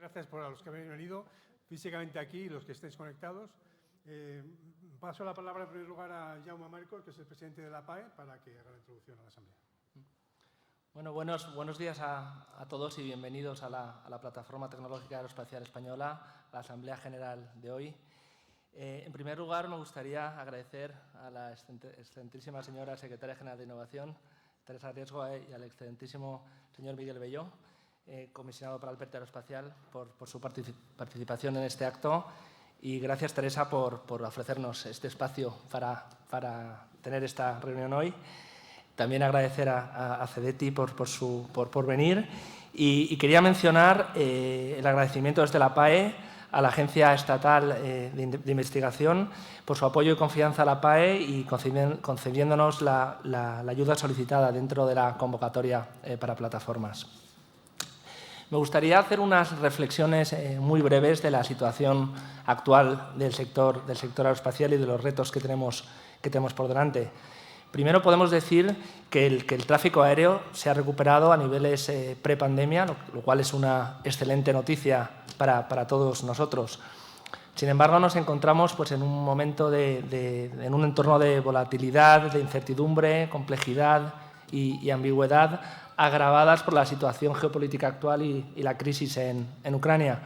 Gracias por a los que habéis venido físicamente aquí y los que estéis conectados. Paso la palabra en primer lugar a Jaume Marcos, que es el presidente de la PAE, para que haga la introducción a la Asamblea. Bueno, buenos días a todos y bienvenidos a la Plataforma Tecnológica Aeroespacial Española, a la Asamblea General de hoy. En primer lugar, me gustaría agradecer a la excelentísima señora Secretaria General de Innovación, Teresa Riesgo, y al excelentísimo señor Miguel Belló, comisionado para el PERTE Aeroespacial, por su participación en este acto. Y gracias, Teresa, por ofrecernos este espacio para tener esta reunión hoy. También agradecer a CEDETI por venir. Y quería mencionar el agradecimiento desde la PAE a la Agencia Estatal de Investigación por su apoyo y confianza a la PAE y concediéndonos la ayuda solicitada dentro de la convocatoria para plataformas. Me gustaría hacer unas reflexiones muy breves de la situación actual del sector aeroespacial y de los retos que tenemos por delante. Primero, podemos decir que el tráfico aéreo se ha recuperado a niveles prepandemia, lo cual es una excelente noticia para todos nosotros. Sin embargo, nos encontramos en un momento en un entorno de volatilidad, de incertidumbre, complejidad y ambigüedad, agravadas por la situación geopolítica actual y la crisis en Ucrania.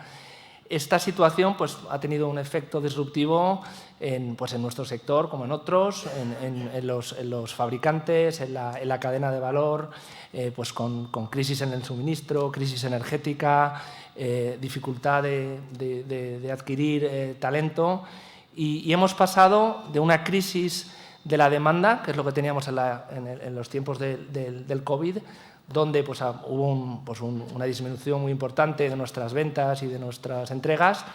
Esta situación ha tenido un efecto disruptivo en nuestro sector, como en otros, en los fabricantes, en la cadena de valor, con crisis en el suministro, crisis energética, dificultad de adquirir talento. Y hemos pasado de una crisis de la demanda, que es lo que teníamos en los tiempos del COVID, donde hubo una disminución muy importante de nuestras ventas y de nuestras entregas,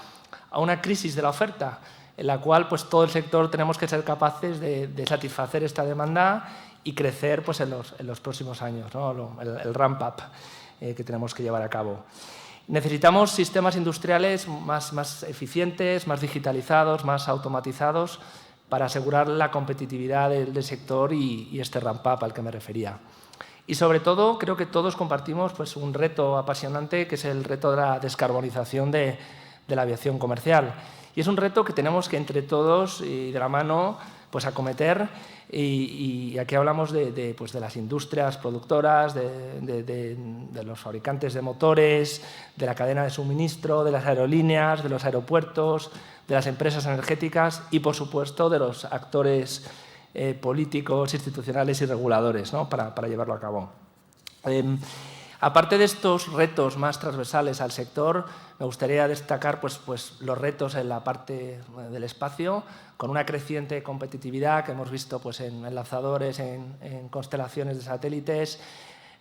a una crisis de la oferta, en la cual todo el sector tenemos que ser capaces de satisfacer esta demanda y crecer en los próximos años, ¿no? El ramp-up que tenemos que llevar a cabo. Necesitamos sistemas industriales más eficientes, más digitalizados, más automatizados, para asegurar la competitividad del sector y este ramp-up al que me refería. Y sobre todo, creo que todos compartimos un reto apasionante, que es el reto de la descarbonización de la aviación comercial. Y es un reto que tenemos que entre todos y de la mano acometer. Y aquí hablamos de las industrias productoras, de los fabricantes de motores, de la cadena de suministro, de las aerolíneas, de los aeropuertos, de las empresas energéticas y, por supuesto, de los actores políticos, institucionales y reguladores, ¿no? para llevarlo a cabo. Aparte de estos retos más transversales al sector, me gustaría destacar los retos en la parte del espacio, con una creciente competitividad que hemos visto en lanzadores, en constelaciones de satélites,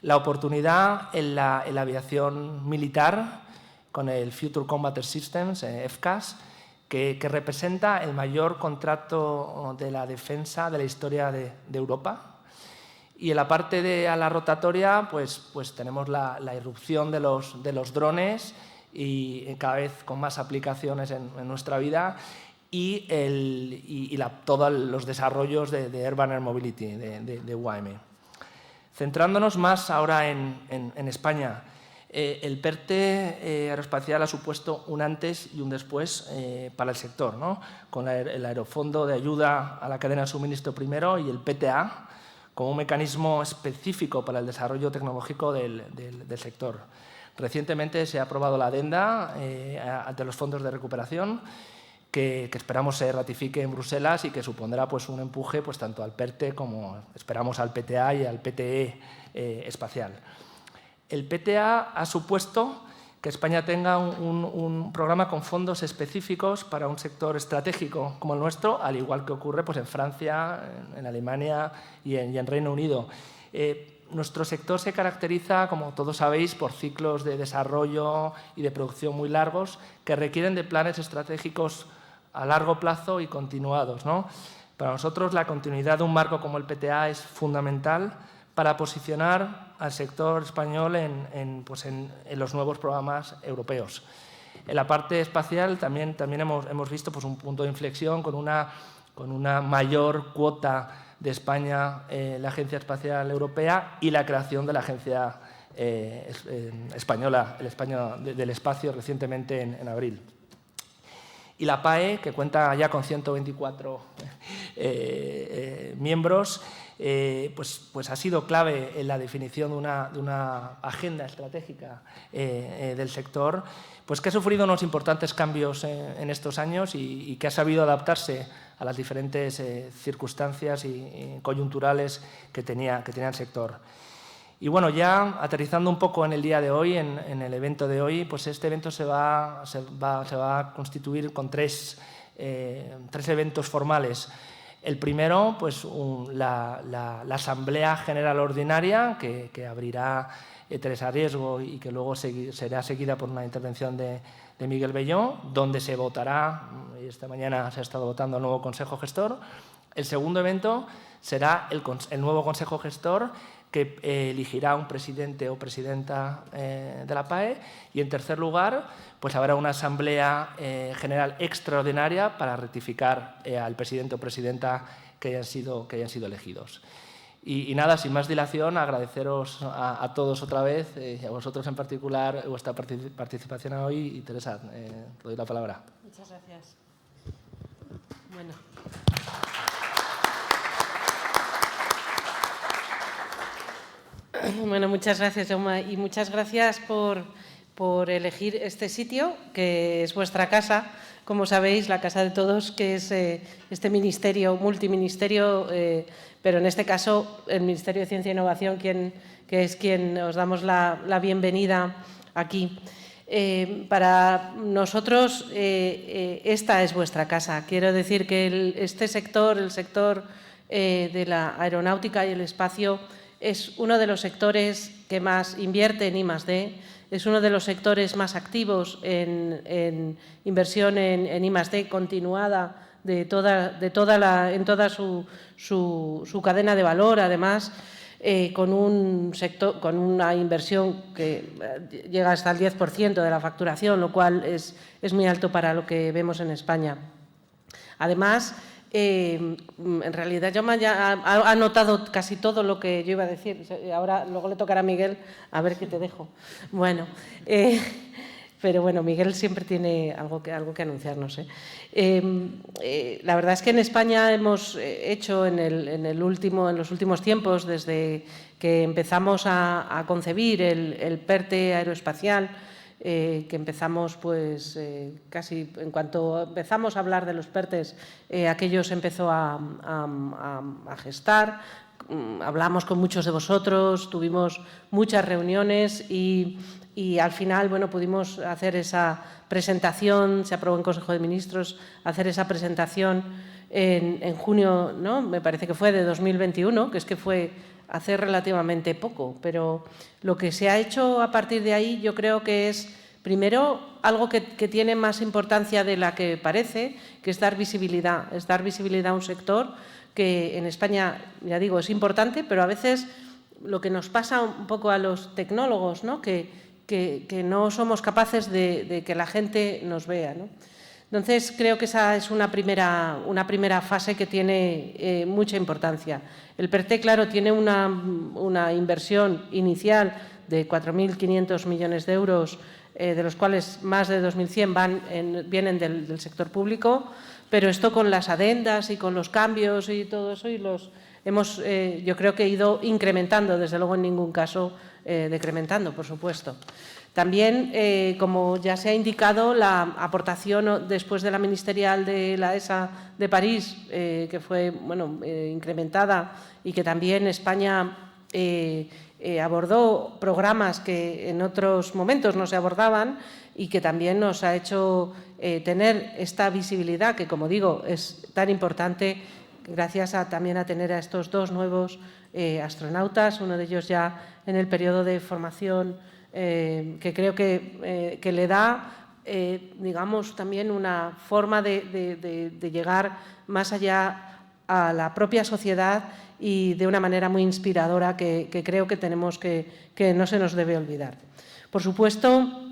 la oportunidad en la aviación militar con el Future Combat Air Systems, FCAS, que representa el mayor contrato de la defensa de la historia de Europa. Y en la parte de ala rotatoria tenemos la irrupción de los drones y cada vez con más aplicaciones en nuestra vida y todos los desarrollos de Urban Air Mobility, de UAM. Centrándonos más ahora en España, el PERTE aeroespacial ha supuesto un antes y un después para el sector, ¿no? Con el Aerofondo de Ayuda a la Cadena de Suministro primero y el PTA como un mecanismo específico para el desarrollo tecnológico del sector. Recientemente se ha aprobado la adenda ante los fondos de recuperación que esperamos se ratifique en Bruselas y que supondrá un empuje tanto al PERTE como esperamos al PTA y al PTE espacial. El PTA ha supuesto que España tenga un programa con fondos específicos para un sector estratégico como el nuestro, al igual que ocurre en Francia, en Alemania y en Reino Unido. Nuestro sector se caracteriza, como todos sabéis, por ciclos de desarrollo y de producción muy largos que requieren de planes estratégicos a largo plazo y continuados, ¿no? Para nosotros, la continuidad de un marco como el PTA es fundamental para posicionar al sector español en los nuevos programas europeos. En la parte espacial también hemos visto un punto de inflexión con una mayor cuota de España en la Agencia Espacial Europea y la creación de la Agencia española, del espacio recientemente en abril. Y la PAE, que cuenta ya con 124 miembros, pues ha sido clave en la definición de una agenda estratégica del sector, pues que ha sufrido unos importantes cambios en estos años y que ha sabido adaptarse a las diferentes circunstancias y coyunturales que tenía el sector. Y bueno, ya aterrizando un poco en el día de hoy, en el evento de hoy, pues este evento se va a constituir con tres eventos formales. El primero, pues la Asamblea General Ordinaria, que abrirá Teresa Riesgo y que luego será seguida por una intervención de Miguel Belló, donde se votará, y esta mañana se ha estado votando el nuevo Consejo Gestor. El segundo evento será el nuevo Consejo Gestor, que elegirá un presidente o presidenta de la PAE, y en tercer lugar pues habrá una asamblea general extraordinaria para rectificar al presidente o presidenta que hayan sido elegidos. Y nada, sin más dilación, agradeceros a todos otra vez y a vosotros en particular vuestra participación hoy. Y Teresa, te doy la palabra. Muchas gracias. Bueno. Bueno, muchas gracias, Jaume, y muchas gracias por elegir este sitio, que es vuestra casa, como sabéis, la casa de todos, que es este ministerio, multiministerio, pero en este caso el Ministerio de Ciencia e Innovación, que es quien os damos la bienvenida aquí. Para nosotros esta es vuestra casa. Quiero decir que este sector, el sector de la aeronáutica y el espacio, es uno de los sectores que más invierte en I+D, es uno de los sectores más activos en inversión en I+D continuada en toda su cadena de valor, además, con una inversión que llega hasta el 10% de la facturación, lo cual es muy alto para lo que vemos en España. Además, en realidad, Jaume ya ha anotado casi todo lo que yo iba a decir. Ahora, luego le tocará a Miguel, a ver qué te dejo. Bueno, pero bueno, Miguel siempre tiene algo que anunciarnos. La verdad es que en España hemos hecho en los últimos tiempos, desde que empezamos a concebir el PERTE aeroespacial, que empezamos pues casi en cuanto empezamos a hablar de los PERTES, aquello se empezó a gestar. Hablamos con muchos de vosotros, tuvimos muchas reuniones y al final, bueno, pudimos hacer esa presentación, se aprobó en Consejo de Ministros, hacer esa presentación en junio, ¿no? Me parece que fue de 2021, que es que fue hace relativamente poco, pero lo que se ha hecho a partir de ahí yo creo que es, primero, algo que tiene más importancia de la que parece, que es dar visibilidad a un sector que en España, ya digo, es importante, pero a veces lo que nos pasa un poco a los tecnólogos, ¿no? Que no somos capaces de que la gente nos vea, ¿no? Entonces, creo que esa es una primera fase que tiene mucha importancia. El PERTE, claro, tiene una inversión inicial de 4.500 millones de euros, de los cuales más de 2.100 vienen del sector público, pero esto con las adendas y con los cambios y todo eso, y hemos, yo creo que ido incrementando, desde luego en ningún caso decrementando, por supuesto. También, como ya se ha indicado, la aportación después de la ministerial de la ESA de París, que fue incrementada y que también España abordó programas que en otros momentos no se abordaban y que también nos ha hecho tener esta visibilidad que, como digo, es tan importante gracias también a tener a estos dos nuevos astronautas, uno de ellos ya en el periodo de formación, que creo que le da, digamos, también una forma de llegar más allá a la propia sociedad y de una manera muy inspiradora que creo que tenemos que no se nos debe olvidar. Por supuesto,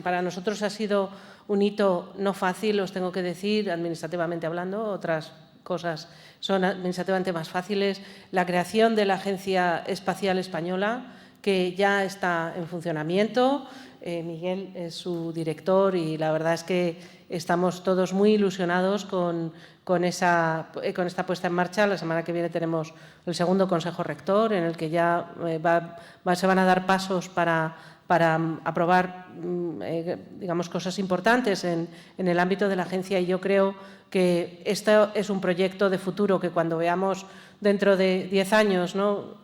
para nosotros ha sido un hito no fácil, os tengo que decir, administrativamente hablando, otras cosas son administrativamente más fáciles. La creación de la Agencia Espacial Española, que ya está en funcionamiento. Miguel es su director y la verdad es que estamos todos muy ilusionados con esta puesta en marcha. La semana que viene tenemos el segundo Consejo Rector, en el que ya se van a dar pasos para aprobar, digamos, cosas importantes en el ámbito de la agencia, y yo creo que esto es un proyecto de futuro que cuando veamos dentro de 10 años, ¿no?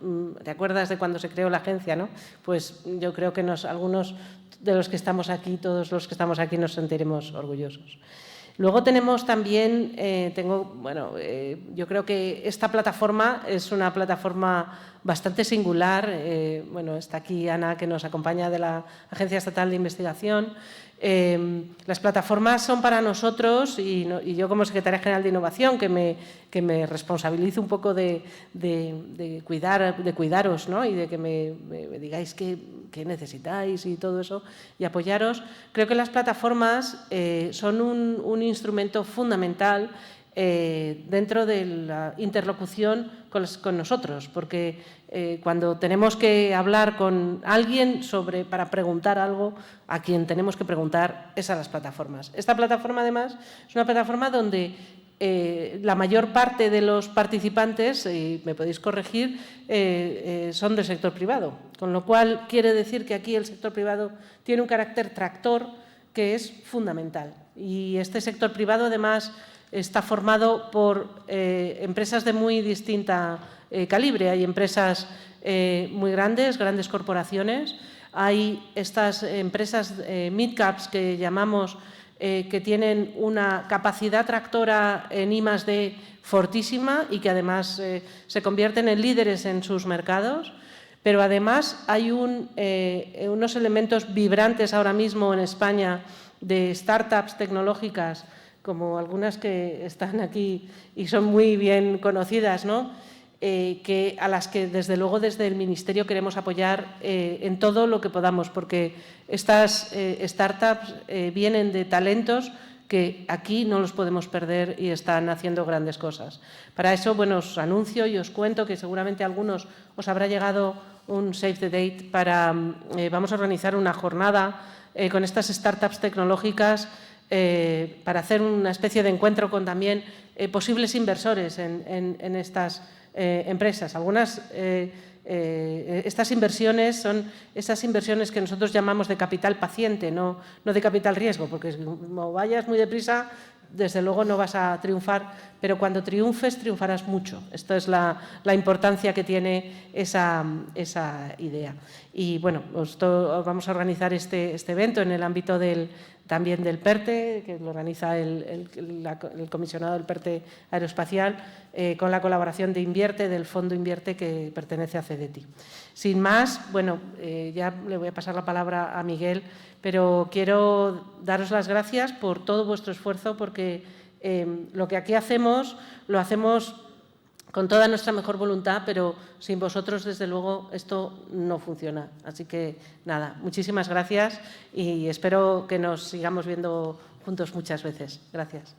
¿Te acuerdas de cuando se creó la agencia, no? Pues yo creo que algunos de los que estamos aquí, todos los que estamos aquí, nos sentiremos orgullosos. Luego tenemos también, yo creo que esta plataforma es una plataforma bastante singular. Bueno, está aquí Ana, que nos acompaña de la Agencia Estatal de Investigación. Las plataformas son para nosotros, y yo como Secretaria General de Innovación, que me responsabilizo un poco de cuidaros, ¿no? Y de que me digáis qué necesitáis y todo eso, y apoyaros. Creo que las plataformas son un instrumento fundamental dentro de la interlocución con nosotros, porque cuando tenemos que hablar con alguien para preguntar algo, a quien tenemos que preguntar es a las plataformas. Esta plataforma, además, es una plataforma donde la mayor parte de los participantes, y me podéis corregir, son del sector privado, con lo cual quiere decir que aquí el sector privado tiene un carácter tractor que es fundamental. Y este sector privado, además, está formado por empresas de muy distinta calibre. Hay empresas muy grandes corporaciones. Hay estas empresas mid-caps que llamamos, que tienen una capacidad tractora en I+D fortísima y que además se convierten en líderes en sus mercados. Pero además hay unos elementos vibrantes ahora mismo en España de startups tecnológicas, como algunas que están aquí y son muy bien conocidas, ¿no? A las que, desde luego, desde el Ministerio queremos apoyar en todo lo que podamos, porque estas startups vienen de talentos que aquí no los podemos perder y están haciendo grandes cosas. Para eso, bueno, os anuncio y os cuento que seguramente a algunos os habrá llegado un save the date vamos a organizar una jornada con estas startups tecnológicas para hacer una especie de encuentro con también posibles inversores en estas empresas. Estas inversiones son esas inversiones que nosotros llamamos de capital paciente, no de capital riesgo, porque como vayas muy deprisa, desde luego no vas a triunfar, pero cuando triunfes, triunfarás mucho. Esta es la importancia que tiene esa idea. Y bueno, vamos a organizar este evento en el ámbito también del PERTE, que lo organiza el comisionado del PERTE Aeroespacial, con la colaboración de Invierte, del Fondo Invierte, que pertenece a CDTI. Sin más, bueno, ya le voy a pasar la palabra a Miguel, pero quiero daros las gracias por todo vuestro esfuerzo, porque lo que aquí hacemos, lo hacemos con toda nuestra mejor voluntad, pero sin vosotros, desde luego, esto no funciona. Así que, nada, muchísimas gracias y espero que nos sigamos viendo juntos muchas veces. Gracias.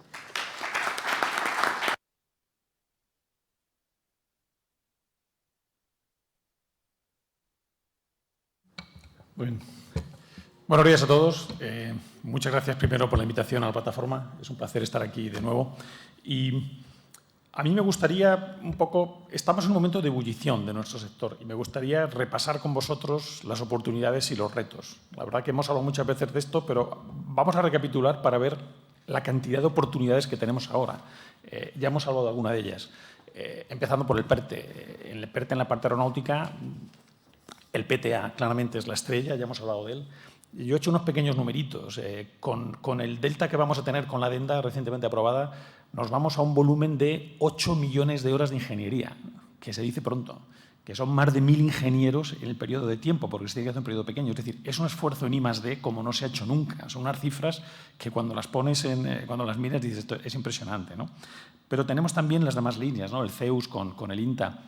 Bueno. Buenos días a todos. Muchas gracias primero por la invitación a la plataforma. Es un placer estar aquí de nuevo. Y a mí me gustaría un poco, estamos en un momento de ebullición de nuestro sector y me gustaría repasar con vosotros las oportunidades y los retos. La verdad que hemos hablado muchas veces de esto, pero vamos a recapitular para ver la cantidad de oportunidades que tenemos ahora. Ya hemos hablado de alguna de ellas. Empezando por el PERTE. En el PERTE, en la parte aeronáutica, el PTA claramente es la estrella, ya hemos hablado de él. Yo he hecho unos pequeños numeritos. Con el delta que vamos a tener con la adenda recientemente aprobada, nos vamos a un volumen de 8 millones de horas de ingeniería, que se dice pronto, que son más de 1.000 ingenieros en el periodo de tiempo, porque se tiene que hacer un periodo pequeño. Es decir, es un esfuerzo en I+D como no se ha hecho nunca. Son unas cifras que cuando las pones, cuando las miras, dices, esto es impresionante, ¿no? Pero tenemos también las demás líneas, ¿no? El CEUS con el INTA.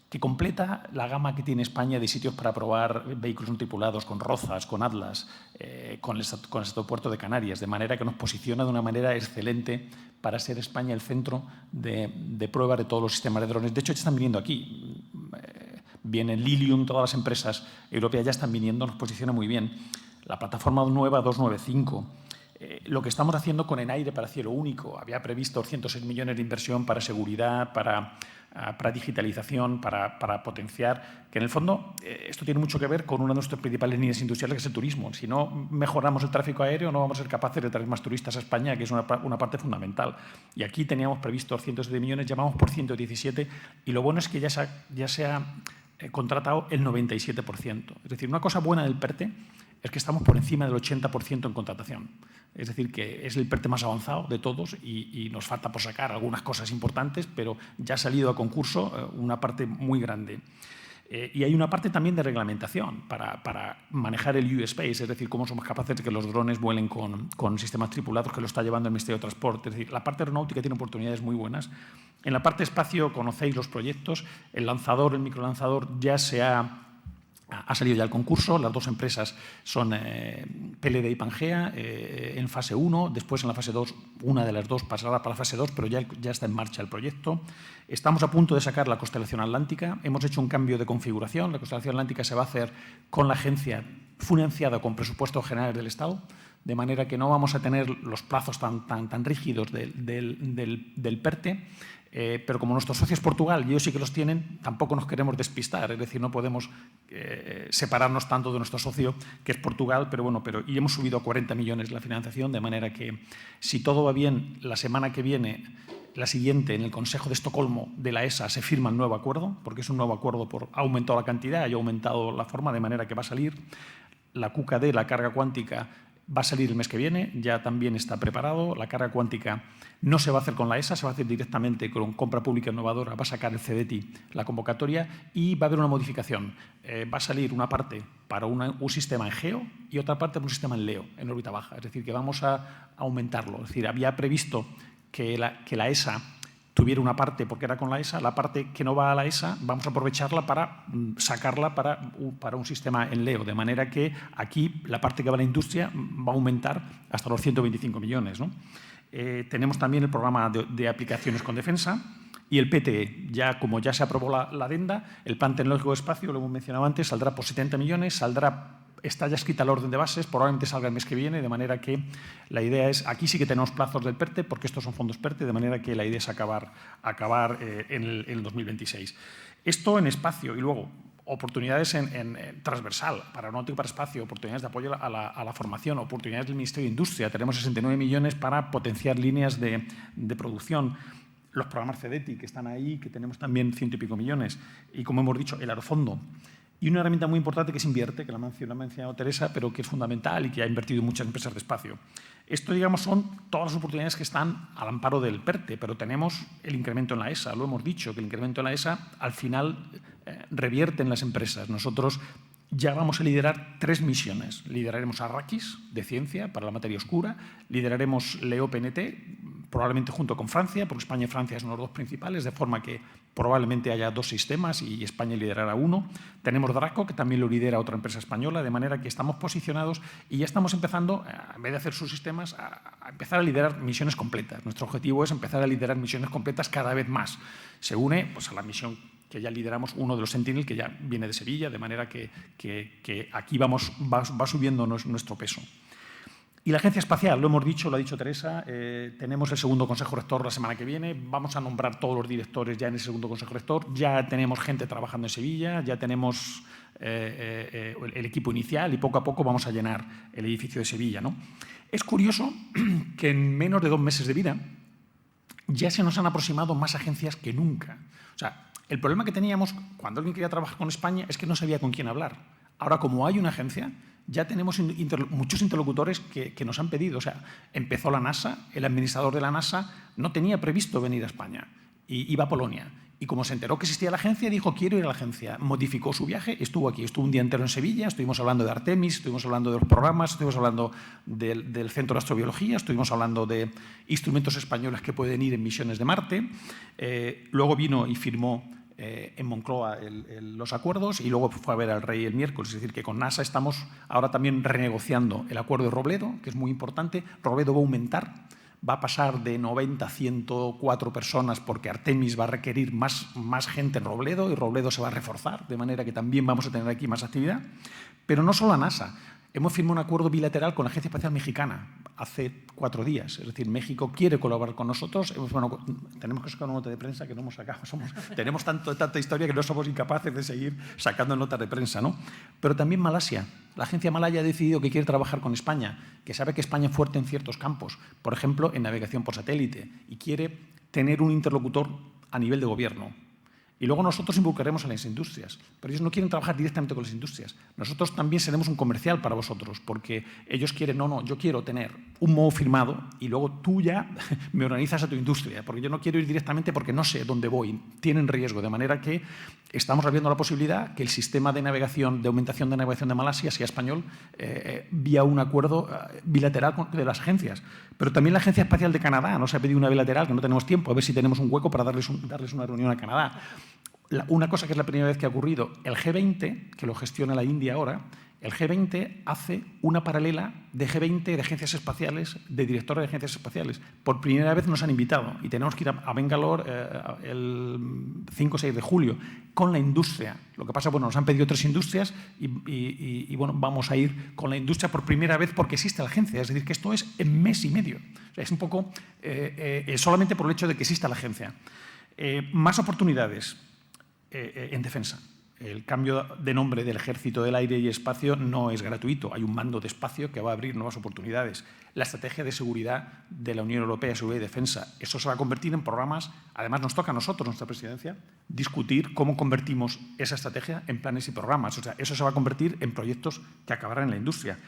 que completa la gama que tiene España de sitios para probar vehículos no tripulados, con Rozas, con Atlas, con el aeropuerto de Canarias, de manera que nos posiciona de una manera excelente para ser España el centro de prueba de todos los sistemas de drones. De hecho, ya están viniendo aquí. Vienen Lilium, todas las empresas europeas ya están viniendo, nos posiciona muy bien. La plataforma nueva 295. Lo que estamos haciendo con ENAIRE para cielo único. Había previsto 106 millones de inversión para seguridad, para digitalización, para potenciar, que en el fondo esto tiene mucho que ver con una de nuestras principales líneas industriales, que es el turismo. Si no mejoramos el tráfico aéreo, no vamos a ser capaces de traer más turistas a España, que es una parte fundamental. Y aquí teníamos previsto 107 millones, llamamos por 117, y lo bueno es que ya se ha contratado el 97%. Es decir, una cosa buena del PERTE es que estamos por encima del 80% en contratación. Es decir, que es el PERTE más avanzado de todos y nos falta por sacar algunas cosas importantes, pero ya ha salido a concurso una parte muy grande. Y hay una parte también de reglamentación para manejar el U-Space, es decir, cómo somos capaces de que los drones vuelen con sistemas tripulados, que lo está llevando el Ministerio de Transporte. Es decir, la parte aeronáutica tiene oportunidades muy buenas. En la parte espacio conocéis los proyectos. El lanzador, el microlanzador, ya ha salido ya el concurso. Las dos empresas son PLD y Pangea en fase 1. Después, en la fase 2, una de las dos pasará para la fase 2, pero ya está en marcha el proyecto. Estamos a punto de sacar la constelación atlántica. Hemos hecho un cambio de configuración. La constelación atlántica se va a hacer con la agencia financiada con presupuestos generales del Estado, de manera que no vamos a tener los plazos tan rígidos del PERTE. Pero como nuestros socios Portugal y ellos sí que los tienen, tampoco nos queremos despistar, es decir, no podemos separarnos tanto de nuestro socio, que es Portugal, y hemos subido a 40 millones la financiación, de manera que, si todo va bien, la semana que viene, la siguiente, en el Consejo de Estocolmo de la ESA se firma el nuevo acuerdo, porque es un nuevo acuerdo, ha aumentado la cantidad y ha aumentado la forma, de manera que va a salir la QKD, la carga cuántica. Va a salir el mes que viene, ya también está preparado. La carga cuántica no se va a hacer con la ESA, se va a hacer directamente con compra pública innovadora, va a sacar el CDTI la convocatoria y va a haber una modificación. Va a salir una parte para un sistema en GEO y otra parte para un sistema en LEO, en órbita baja. Es decir, que vamos a aumentarlo. Es decir, había previsto que la ESA tuviera una parte, porque era con la ESA, la parte que no va a la ESA vamos a aprovecharla para sacarla para un sistema en LEO, de manera que aquí la parte que va a la industria va a aumentar hasta los 125 millones, ¿no? Tenemos también el programa de aplicaciones con defensa y el PTE. Como ya se aprobó la adenda, el Plan Tecnológico de Espacio, lo hemos mencionado antes, saldrá por 70 millones, está ya escrita el orden de bases, probablemente salga el mes que viene, de manera que la idea es, aquí sí que tenemos plazos del PERTE, porque estos son fondos PERTE, de manera que la idea es acabar en el 2026. Esto en espacio y luego oportunidades en transversal, para aeronáutico y para espacio, oportunidades de apoyo a la formación, oportunidades del Ministerio de Industria. Tenemos 69 millones para potenciar líneas de producción. Los programas CEDETI que están ahí, que tenemos también 100 y pico millones. Y como hemos dicho, el Aerofondo. Y una herramienta muy importante que es Invierte, que la ha mencionado Teresa, pero que es fundamental y que ha invertido en muchas empresas de espacio. Esto, digamos, son todas las oportunidades que están al amparo del PERTE, pero tenemos el incremento en la ESA. Lo hemos dicho, que el incremento en la ESA al final revierte en las empresas. Nosotros ya vamos a liderar 3 misiones. Lideraremos Arrakis, de ciencia, para la materia oscura. Lideraremos LEO-PNT, probablemente junto con Francia, porque España y Francia son los dos principales, de forma que probablemente haya 2 sistemas y España liderará uno. Tenemos Draco, que también lo lidera otra empresa española, de manera que estamos posicionados y ya estamos empezando, en vez de hacer sus sistemas, a empezar a liderar misiones completas. Nuestro objetivo es empezar a liderar misiones completas cada vez más. Se une pues, a la misión que ya lideramos, uno de los Sentinel, que ya viene de Sevilla, de manera que aquí va subiendo nuestro peso. Y la Agencia Espacial, lo hemos dicho, lo ha dicho Teresa, tenemos el segundo Consejo Rector la semana que viene, vamos a nombrar todos los directores ya en el segundo Consejo Rector, ya tenemos gente trabajando en Sevilla, ya tenemos el equipo inicial y poco a poco vamos a llenar el edificio de Sevilla, ¿no? Es curioso que en menos de 2 meses de vida ya se nos han aproximado más agencias que nunca. O sea, el problema que teníamos cuando alguien quería trabajar con España es que no sabía con quién hablar. Ahora, como hay una agencia, ya tenemos muchos interlocutores que nos han pedido. O sea, empezó la NASA, el administrador de la NASA no tenía previsto venir a España, y iba a Polonia. Y como se enteró que existía la agencia, dijo, quiero ir a la agencia. Modificó su viaje, estuvo aquí, estuvo un día entero en Sevilla, estuvimos hablando de Artemis, estuvimos hablando de los programas, estuvimos hablando del Centro de Astrobiología, estuvimos hablando de instrumentos españoles que pueden ir en misiones de Marte. Luego vino y firmó en Moncloa los acuerdos y luego fue a ver al rey el miércoles. Es decir, que con NASA estamos ahora también renegociando el acuerdo de Robledo, que es muy importante. Robledo va a aumentar, va a pasar de 90 a 104 personas porque Artemis va a requerir más gente en Robledo y Robledo se va a reforzar, de manera que también vamos a tener aquí más actividad. Pero no solo a NASA. Hemos firmado un acuerdo bilateral con la Agencia Espacial Mexicana hace 4 días. Es decir, México quiere colaborar con nosotros. Tenemos que sacar una nota de prensa que no hemos sacado. Tenemos tanta historia que no somos incapaces de seguir sacando notas de prensa, ¿no? Pero también Malasia. La agencia malaya ha decidido que quiere trabajar con España, que sabe que España es fuerte en ciertos campos, por ejemplo, en navegación por satélite, y quiere tener un interlocutor a nivel de gobierno. Y luego nosotros involucraremos a las industrias, pero ellos no quieren trabajar directamente con las industrias. Nosotros también seremos un comercial para vosotros, porque ellos quieren, no, yo quiero tener un modo firmado y luego tú ya me organizas a tu industria, porque yo no quiero ir directamente porque no sé dónde voy, tienen riesgo, de manera que estamos abriendo la posibilidad que el sistema de navegación, de aumentación de navegación de Malasia sea español, vía un acuerdo bilateral de las agencias. Pero también la Agencia Espacial de Canadá nos ha pedido una bilateral, que no tenemos tiempo, a ver si tenemos un hueco para darles una reunión a Canadá. Una cosa que es la primera vez que ha ocurrido, el G20, que lo gestiona la India ahora, el G20 hace una paralela de G20 de agencias espaciales, de directores de agencias espaciales. Por primera vez nos han invitado y tenemos que ir a Bangalore el 5 o 6 de julio con la industria. Lo que pasa, bueno, nos han pedido 3 industrias y bueno, vamos a ir con la industria por primera vez porque existe la agencia. Es decir, que esto es en mes y medio. O sea, es un poco solamente por el hecho de que exista la agencia. Más oportunidades en defensa. El cambio de nombre del Ejército del Aire y Espacio no es gratuito. Hay un mando de espacio que va a abrir nuevas oportunidades. La estrategia de seguridad de la Unión Europea, seguridad y defensa, eso se va a convertir en programas. Además, nos toca a nosotros, nuestra presidencia, discutir cómo convertimos esa estrategia en planes y programas. O sea, eso se va a convertir en proyectos que acabarán en la industria.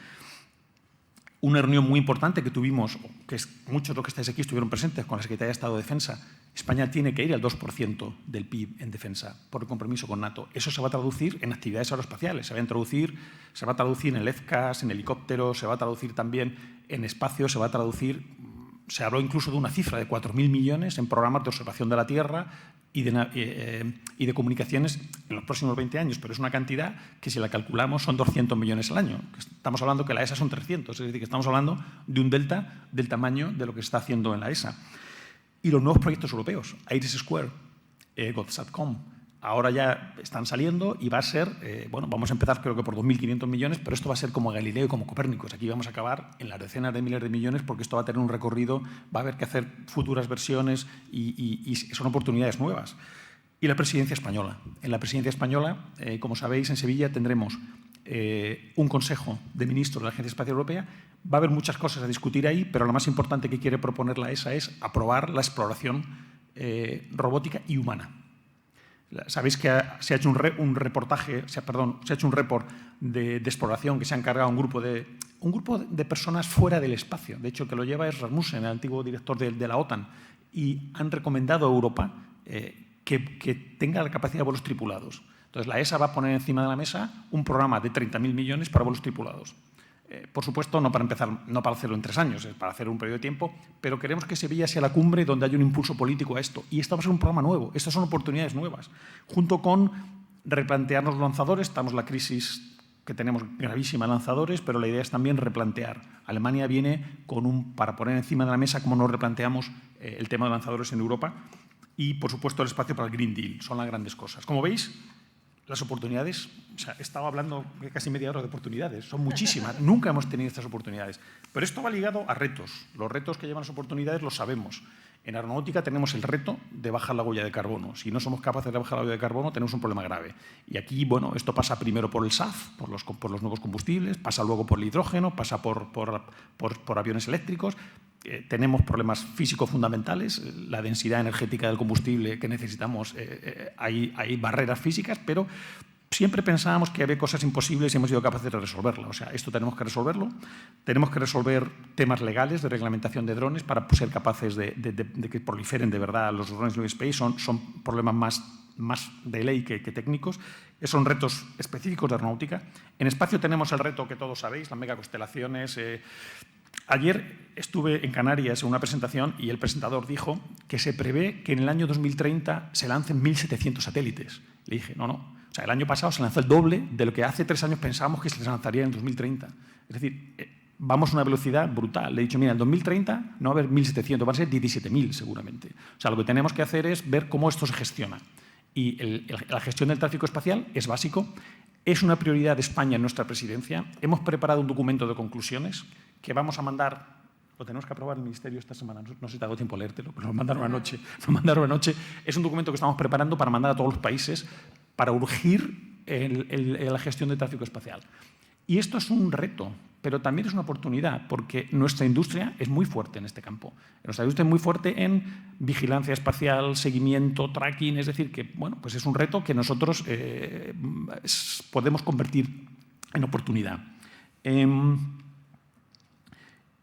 Una reunión muy importante que tuvimos, que muchos de los que estáis aquí estuvieron presentes con la Secretaría de Estado de Defensa. España tiene que ir al 2% del PIB en defensa por el compromiso con NATO. Eso se va a traducir en actividades aeroespaciales. Se va a traducir en el FCAS, en helicópteros, se va a traducir también en espacio, se habló incluso de una cifra de 4.000 millones en programas de observación de la Tierra y de comunicaciones en los próximos 20 años, pero es una cantidad que si la calculamos son 200 millones al año. Estamos hablando que la ESA son 300, es decir, que estamos hablando de un delta del tamaño de lo que se está haciendo en la ESA. Y los nuevos proyectos europeos, Iris Square, GovSatcom, ahora ya están saliendo y va a ser, bueno, vamos a empezar creo que por 2.500 millones, pero esto va a ser como Galileo y como Copérnicos. Aquí vamos a acabar en las decenas de miles de millones porque esto va a tener un recorrido, va a haber que hacer futuras versiones y son oportunidades nuevas. Y la presidencia española. En la presidencia española, como sabéis, en Sevilla tendremos un consejo de ministros de la Agencia Espacial Europea. Va a haber muchas cosas a discutir ahí, pero lo más importante que quiere proponer la ESA es aprobar la exploración robótica y humana. Sabéis que se ha hecho un report de exploración que se ha encargado un grupo de personas fuera del espacio. De hecho, que lo lleva es Rasmussen, el antiguo director de la OTAN, y han recomendado a Europa que tenga la capacidad de vuelos tripulados. Entonces, la ESA va a poner encima de la mesa un programa de 30.000 millones para vuelos tripulados. Por supuesto, no para hacerlo en 3 años, es para hacer un periodo de tiempo, pero queremos que Sevilla sea la cumbre donde haya un impulso político a esto. Y esto va a ser un programa nuevo, estas son oportunidades nuevas. Junto con replantearnos los lanzadores, estamos en la crisis que tenemos gravísima en lanzadores, pero la idea es también replantear. Alemania viene para poner encima de la mesa cómo nos replanteamos el tema de lanzadores en Europa y, por supuesto, el espacio para el Green Deal. Son las grandes cosas. Como veis, las oportunidades, o sea, he estado hablando casi media hora de oportunidades, son muchísimas, nunca hemos tenido estas oportunidades. Pero esto va ligado a retos. Los retos que llevan las oportunidades los sabemos. En aeronáutica tenemos el reto de bajar la huella de carbono. Si no somos capaces de bajar la huella de carbono, tenemos un problema grave. Y aquí, bueno, esto pasa primero por el SAF, por los nuevos combustibles, pasa luego por el hidrógeno, pasa por aviones eléctricos. Tenemos problemas físicos fundamentales, la densidad energética del combustible que necesitamos, hay barreras físicas, pero siempre pensábamos que había cosas imposibles y hemos sido capaces de resolverlas. O sea, esto tenemos que resolverlo. Tenemos que resolver temas legales de reglamentación de drones para ser capaces de que proliferen de verdad los drones New Space. Son problemas más de ley que técnicos. Son retos específicos de aeronáutica. En espacio tenemos el reto que todos sabéis, las megaconstelaciones. Ayer estuve en Canarias en una presentación y el presentador dijo que se prevé que en el año 2030 se lancen 1.700 satélites. Le dije, no. O sea, el año pasado se lanzó el doble de lo que hace 3 años pensábamos que se lanzaría en 2030. Es decir, vamos a una velocidad brutal. Le he dicho, mira, en 2030 no va a haber 1.700, van a ser 17.000 seguramente. O sea, lo que tenemos que hacer es ver cómo esto se gestiona. Y la gestión del tráfico espacial es básico. Es una prioridad de España en nuestra presidencia. Hemos preparado un documento de conclusiones que vamos a mandar. Lo tenemos que aprobar el Ministerio esta semana. No sé si te ha dado tiempo a leértelo, pero lo mandaron anoche. Es un documento que estamos preparando para mandar a todos los países para urgir la gestión del tráfico espacial. Y esto es un reto, pero también es una oportunidad, porque nuestra industria es muy fuerte en este campo. Nuestra industria es muy fuerte en vigilancia espacial, seguimiento, tracking, es decir, que bueno, pues es un reto que nosotros podemos convertir en oportunidad.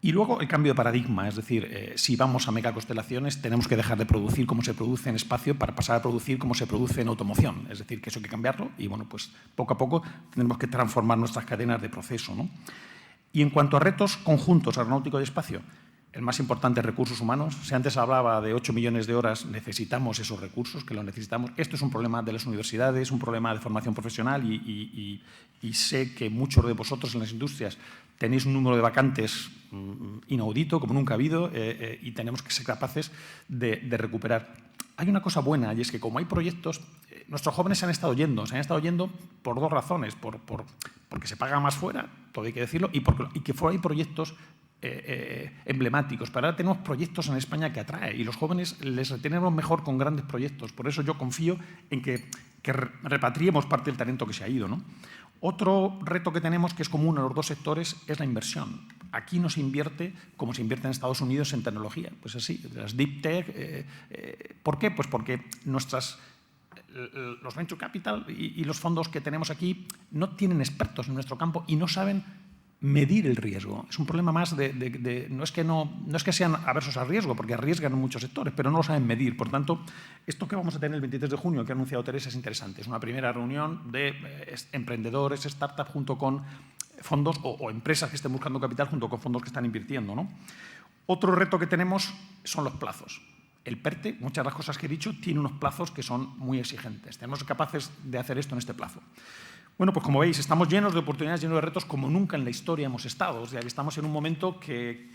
Y luego el cambio de paradigma, es decir, si vamos a megaconstelaciones tenemos que dejar de producir como se produce en espacio para pasar a producir como se produce en automoción. Es decir, que eso hay que cambiarlo y bueno, pues poco a poco tenemos que transformar nuestras cadenas de proceso, ¿no? Y en cuanto a retos conjuntos aeronáutico y espacio, el más importante es recursos humanos. Si antes hablaba de 8 millones de horas, necesitamos esos recursos, que los necesitamos. Esto es un problema de las universidades, un problema de formación profesional y sé que muchos de vosotros en las industrias tenéis un número de vacantes inaudito, como nunca ha habido, y tenemos que ser capaces de recuperar. Hay una cosa buena, y es que como hay proyectos, nuestros jóvenes se han estado yendo por 2 razones, porque se paga más fuera, todo hay que decirlo, y que fuera hay proyectos emblemáticos. Pero ahora tenemos proyectos en España que atrae y los jóvenes les retenemos mejor con grandes proyectos. Por eso yo confío en que repatriemos parte del talento que se ha ido, ¿no? Otro reto que tenemos, que es común a los 2 sectores, es la inversión. Aquí no se invierte como se invierte en Estados Unidos en tecnología. Pues así, las deep tech. ¿Por qué? Pues porque los venture capital y los fondos que tenemos aquí no tienen expertos en nuestro campo y no saben medir el riesgo. Es un problema más no es que sean aversos al riesgo, porque arriesgan en muchos sectores, pero no lo saben medir. Por tanto, esto que vamos a tener el 23 de junio, que ha anunciado Teresa, es interesante. Es una primera reunión de emprendedores, startups, junto con fondos o empresas que estén buscando capital, junto con fondos que están invirtiendo, ¿no? Otro reto que tenemos son los plazos. El PERTE, muchas de las cosas que he dicho, tiene unos plazos que son muy exigentes. Tenemos que ser capaces de hacer esto en este plazo. Bueno, pues como veis, estamos llenos de oportunidades, llenos de retos como nunca en la historia hemos estado. O sea, que estamos en un momento que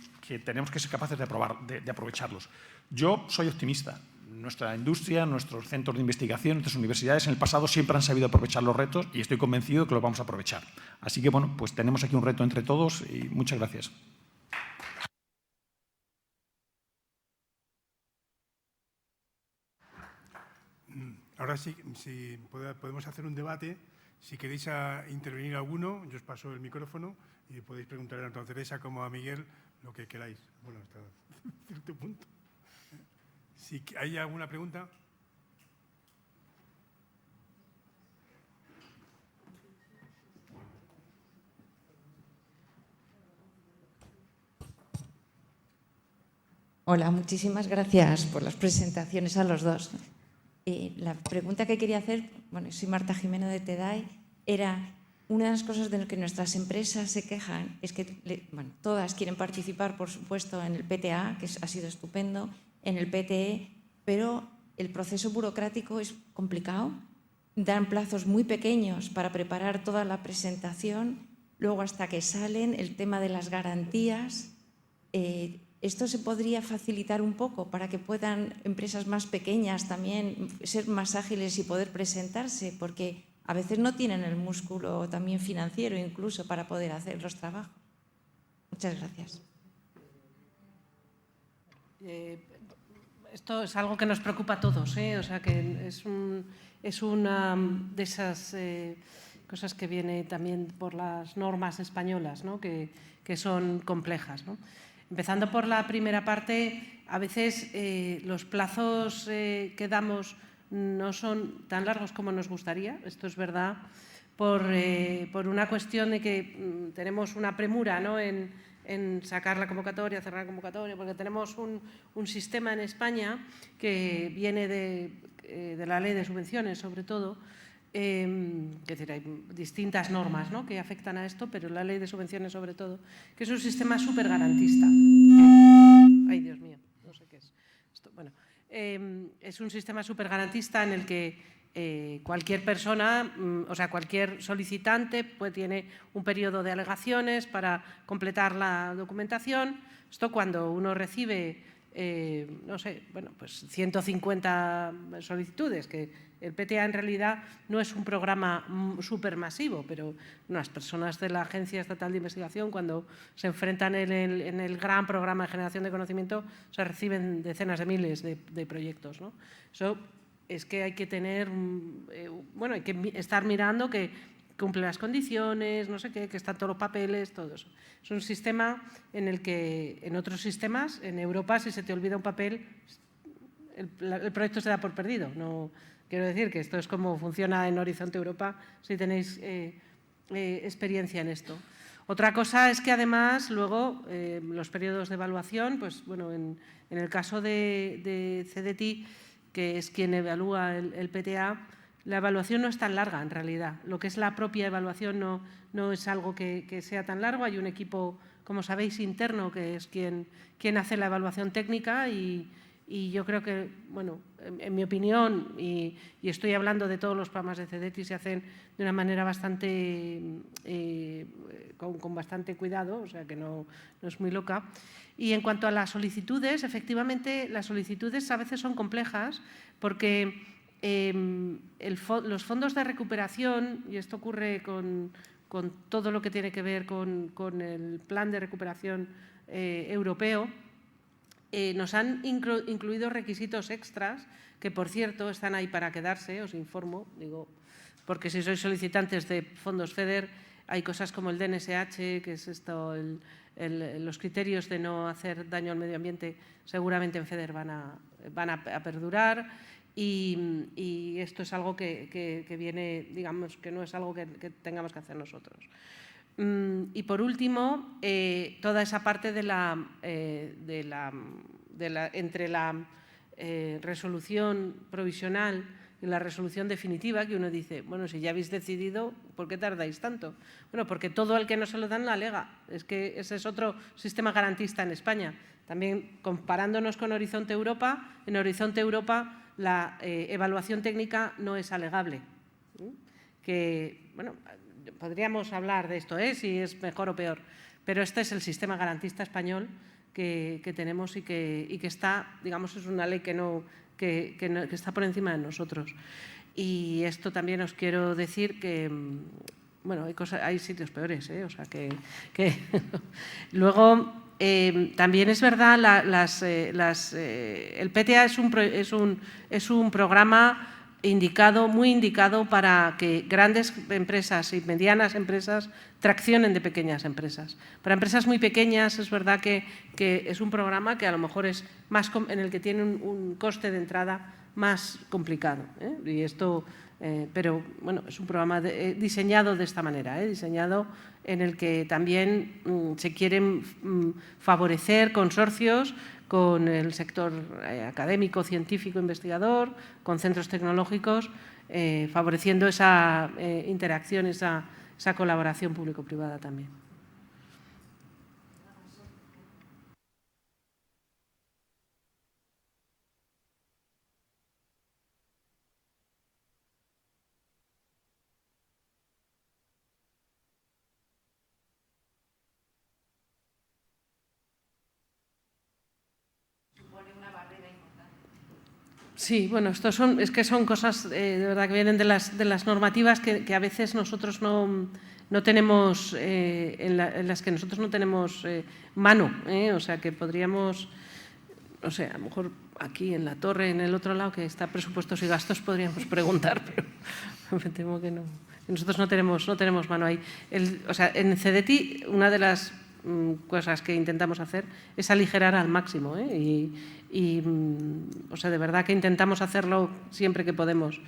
tenemos que ser capaces de aprovecharlos. Yo soy optimista. Nuestra industria, nuestros centros de investigación, nuestras universidades en el pasado siempre han sabido aprovechar los retos y estoy convencido de que los vamos a aprovechar. Así que, bueno, pues tenemos aquí un reto entre todos y muchas gracias. Ahora sí, si podemos hacer un debate. Si queréis intervenir alguno, yo os paso el micrófono y podéis preguntar tanto a Teresa como a Miguel lo que queráis. Bueno, hasta cierto punto. Si hay alguna pregunta. Hola, muchísimas gracias por las presentaciones a los dos. La pregunta que quería hacer, bueno, soy Marta Jimeno de TEDAI, era una de las cosas de las que nuestras empresas se quejan es que todas quieren participar, por supuesto, en el PTA, que ha sido estupendo, en el PTE, pero el proceso burocrático es complicado, dan plazos muy pequeños para preparar toda la presentación, luego hasta que salen, el tema de las garantías. ¿Esto se podría facilitar un poco para que puedan empresas más pequeñas también ser más ágiles y poder presentarse? Porque a veces no tienen el músculo también financiero incluso para poder hacer los trabajos. Muchas gracias. Esto es algo que nos preocupa a todos, ¿eh? O sea, que es una de esas cosas que viene también por las normas españolas, ¿no? que son complejas, ¿no? Empezando por la primera parte, a veces los plazos que damos no son tan largos como nos gustaría, esto es verdad, por una cuestión de que tenemos una premura, ¿no? en sacar la convocatoria, cerrar la convocatoria, porque tenemos un sistema en España que viene de la ley de subvenciones, sobre todo, Es decir, hay distintas normas, ¿no?, que afectan a esto, pero la ley de subvenciones sobre todo, que es un sistema súper garantista. Ay, Dios mío, no sé qué es esto. Bueno, es un sistema súper garantista en el que cualquier persona, o sea, cualquier solicitante tiene un periodo de alegaciones para completar la documentación. Esto cuando uno recibe, no sé, bueno, pues 150 solicitudes, que el PTA en realidad no es un programa súper masivo, pero las personas de la Agencia Estatal de Investigación, cuando se enfrentan en el gran programa de generación de conocimiento, se reciben decenas de miles de proyectos, ¿no? Eso es que hay que tener, bueno, hay que estar mirando que cumple las condiciones, no sé qué, que están todos los papeles, todo eso. Es un sistema en el que en otros sistemas, en Europa, si se te olvida un papel, el proyecto se da por perdido. No, quiero decir que esto es como funciona en Horizonte Europa, si tenéis experiencia en esto. Otra cosa es que además luego los periodos de evaluación, pues bueno, en el caso de CDTI, que es quien evalúa el PTA, la evaluación no es tan larga en realidad. Lo que es la propia evaluación no es algo que sea tan largo. Hay un equipo, como sabéis, interno, que es quien hace la evaluación técnica y yo creo que, bueno, en mi opinión, y estoy hablando de todos los programas de CDTI, se hacen de una manera bastante, con bastante cuidado, o sea que no es muy loca. Y en cuanto a las solicitudes, efectivamente, las solicitudes a veces son complejas porque los fondos de recuperación, y esto ocurre con todo lo que tiene que ver con el plan de recuperación europeo, nos han incluido requisitos extras que, por cierto, están ahí para quedarse, os informo, digo, porque si sois solicitantes de fondos FEDER, hay cosas como el DNSH, que es esto, los criterios de no hacer daño al medio ambiente, seguramente en FEDER van a perdurar. Y esto es algo que viene, digamos, que no es algo que tengamos que hacer nosotros. Y por último, toda esa parte entre la resolución provisional y la resolución definitiva, que uno dice, bueno, si ya habéis decidido, ¿por qué tardáis tanto? Bueno, porque todo el que no se lo dan la alega. Es que ese es otro sistema garantista en España. También comparándonos con Horizonte Europa, en Horizonte Europa la evaluación técnica no es alegable. Que, bueno, podríamos hablar de esto, si es mejor o peor, pero este es el sistema garantista español que tenemos y que está, digamos, es una ley que está por encima de nosotros. Y esto también os quiero decir que, bueno, hay sitios peores, o sea que luego también es verdad, el PTA es un programa muy indicado para que grandes empresas y medianas empresas traccionen de pequeñas empresas. Para empresas muy pequeñas es verdad que es un programa que a lo mejor es más en el que tiene un coste de entrada más complicado. Y esto, pero bueno, es un programa diseñado de esta manera, diseñado en el que también se quieren favorecer consorcios con el sector académico, científico, investigador, con centros tecnológicos, favoreciendo esa interacción, esa colaboración público-privada también. Sí, bueno, es que son cosas de verdad que vienen de las normativas que a veces nosotros no tenemos, en las que nosotros no tenemos mano, o sea que podríamos, no sé, a lo mejor aquí en la torre, en el otro lado, que está presupuestos y gastos, podríamos preguntar, pero me temo que no. Nosotros no tenemos mano ahí. O sea, en CDTI una de las cosas que intentamos hacer es aligerar al máximo, o sea, de verdad que intentamos hacerlo siempre que podemos.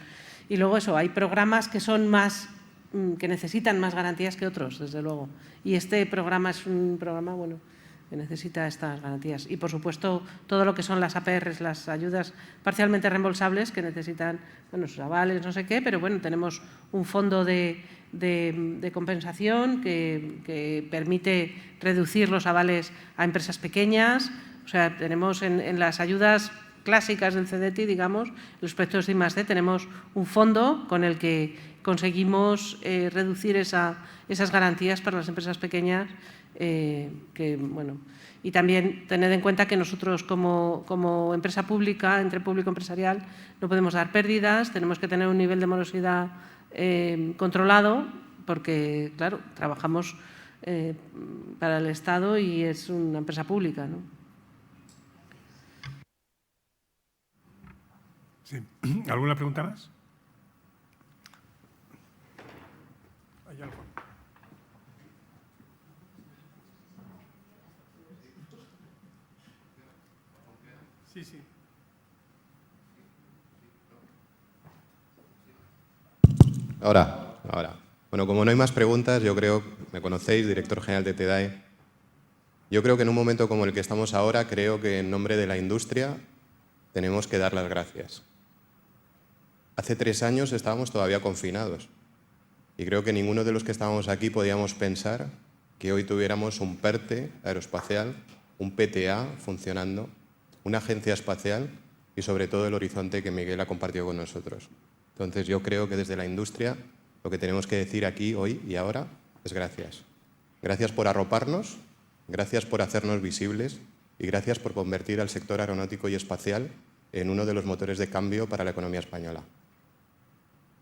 Y luego eso, hay programas que son más, que necesitan más garantías que otros, desde luego. Y este programa es un programa, bueno, necesita estas garantías. Y, por supuesto, todo lo que son las APRs, las ayudas parcialmente reembolsables, que necesitan, bueno, sus avales, no sé qué, pero bueno, tenemos un fondo de compensación que permite reducir los avales a empresas pequeñas. O sea, tenemos en las ayudas clásicas del CDTI, digamos, los proyectos de I+D, tenemos un fondo con el que conseguimos reducir esas garantías para las empresas pequeñas. Y también tened en cuenta que nosotros como empresa pública, entre público empresarial, no podemos dar pérdidas, tenemos que tener un nivel de morosidad controlado, porque, claro, trabajamos para el Estado y es una empresa pública, ¿no? Sí. ¿Alguna pregunta más? ¿Hay algo? Sí. Ahora. Bueno, como no hay más preguntas, yo creo, me conocéis, director general de TEDAE, yo creo que en un momento como el que estamos ahora, creo que en nombre de la industria tenemos que dar las gracias. Hace 3 años estábamos todavía confinados y creo que ninguno de los que estábamos aquí podíamos pensar que hoy tuviéramos un PERTE aeroespacial, un PTA funcionando, una agencia espacial y sobre todo el horizonte que Miguel ha compartido con nosotros. Entonces yo creo que desde la industria lo que tenemos que decir aquí, hoy y ahora, es gracias. Gracias por arroparnos, gracias por hacernos visibles y gracias por convertir al sector aeronáutico y espacial en uno de los motores de cambio para la economía española.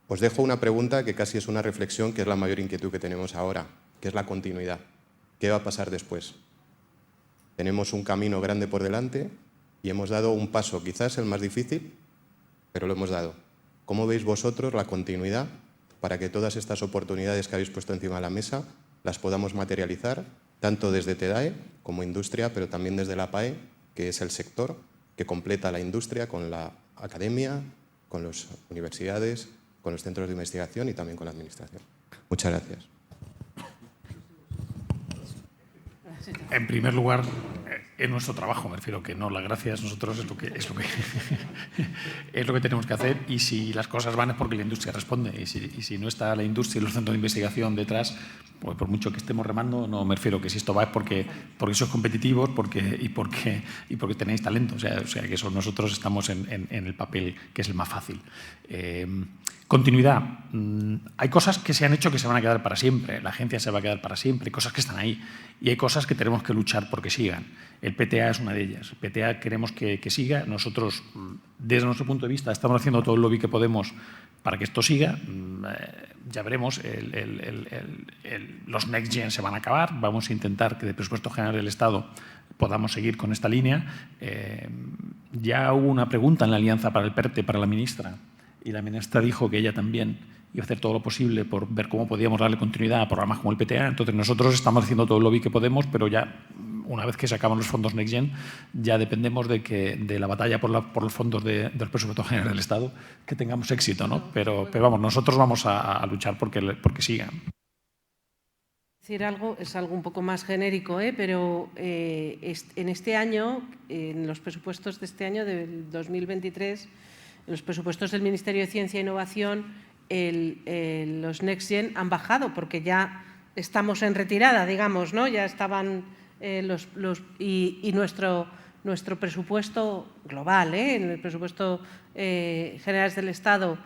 Os dejo una pregunta que casi es una reflexión, que es la mayor inquietud que tenemos ahora, que es la continuidad. ¿Qué va a pasar después? Tenemos un camino grande por delante y hemos dado un paso, quizás el más difícil, pero lo hemos dado. ¿Cómo veis vosotros la continuidad para que todas estas oportunidades que habéis puesto encima de la mesa las podamos materializar, tanto desde TEDAE como industria, pero también desde la PAE, que es el sector que completa la industria con la academia, con las universidades, con los centros de investigación y también con la administración? Muchas gracias. En primer lugar, es nuestro trabajo, me refiero que no las gracias, nosotros es lo que es lo que tenemos que hacer, y si las cosas van es porque la industria responde, y si no está la industria y los centros de investigación detrás, pues por mucho que estemos remando, no, me refiero que si esto va es porque sois competitivos y porque tenéis talento, o sea que eso, nosotros estamos en el papel que es el más fácil. Continuidad. Hay cosas que se han hecho que se van a quedar para siempre, la agencia se va a quedar para siempre, hay cosas que están ahí y hay cosas que tenemos que luchar porque sigan. El PTA es una de ellas. El PTA queremos que siga. Nosotros, desde nuestro punto de vista, estamos haciendo todo el lobby que podemos para que esto siga. Ya veremos, los Next Gen se van a acabar. Vamos a intentar que de presupuesto general del Estado podamos seguir con esta línea. Ya hubo una pregunta en la Alianza para el PERTE para la ministra, y la ministra dijo que ella también iba a hacer todo lo posible por ver cómo podíamos darle continuidad a programas como el PTA. Entonces, nosotros estamos haciendo todo el lobby que podemos, pero ya, una vez que se acaban los fondos Next Gen, ya dependemos de la batalla por los fondos del presupuesto general del Estado, que tengamos éxito, ¿no? Pero vamos, nosotros vamos a luchar porque sigan. Decir algo, es algo un poco más genérico, pero en este año, en los presupuestos de este año, del 2023, en los presupuestos del Ministerio de Ciencia e Innovación, los Next Gen han bajado porque ya estamos en retirada, digamos, ¿no? Ya estaban y nuestro presupuesto global, en el presupuesto general del Estado,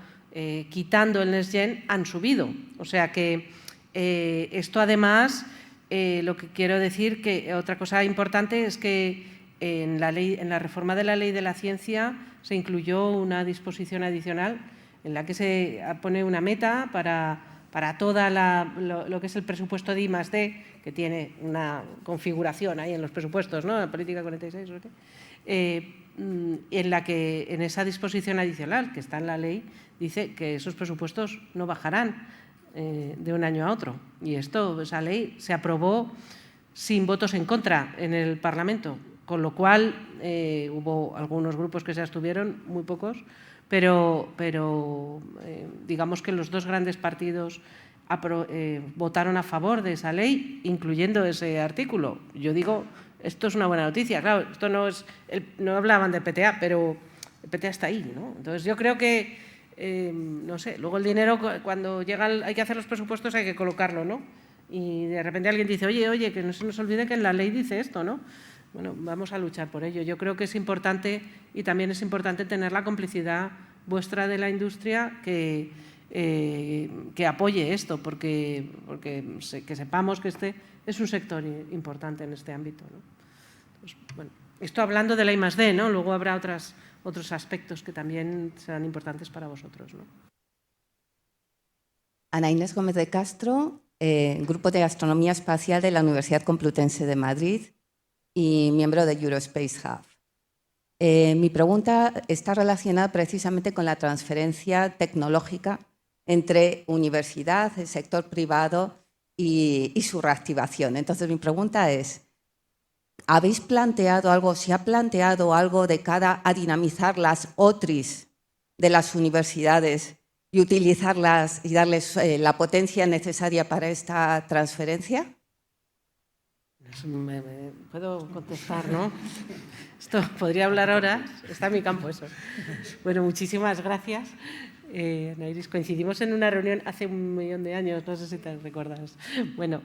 quitando el Next Gen, han subido. O sea que esto, además, lo que quiero decir, que otra cosa importante es que en la reforma de la Ley de la Ciencia se incluyó una disposición adicional en la que se pone una meta para toda lo que es el presupuesto de I+D, que tiene una configuración ahí en los presupuestos, ¿no? La política 46, ¿no? En la que en esa disposición adicional que está en la ley dice que esos presupuestos no bajarán de un año a otro. Y esa ley se aprobó sin votos en contra en el Parlamento, con lo cual hubo algunos grupos que se abstuvieron, muy pocos, pero digamos que los dos grandes partidos votaron a favor de esa ley, incluyendo ese artículo. Yo digo esto es una buena noticia. Claro, esto no hablaban de PTA, pero el PTA está ahí, ¿no? Entonces, yo creo que, no sé, luego el dinero, cuando hay que hacer los presupuestos, hay que colocarlo, ¿no? Y de repente alguien dice, oye, que no se nos olvide que en la ley dice esto, ¿no? Bueno, vamos a luchar por ello. Yo creo que es importante, y también es importante tener la complicidad vuestra de la industria que apoye esto, porque que sepamos que este es un sector importante en este ámbito, ¿no? Entonces, bueno, esto hablando de la I+D, ¿no? Luego habrá otros aspectos que también serán importantes para vosotros, ¿no? Ana Inés Gómez de Castro, Grupo de Astronomía Espacial de la Universidad Complutense de Madrid y miembro de Eurospace Hub. Mi pregunta está relacionada precisamente con la transferencia tecnológica entre universidad, el sector privado y su reactivación. Entonces, mi pregunta es, ¿habéis planteado algo, se ha planteado algo de cara a dinamizar las OTRIs de las universidades y utilizarlas y darles la potencia necesaria para esta transferencia? Puedo contestar, ¿no? Esto podría hablar horas, está en mi campo eso. Bueno, muchísimas gracias. Ana Iris, coincidimos en una reunión hace 1.000.000 de años, no sé si te recuerdas. Bueno,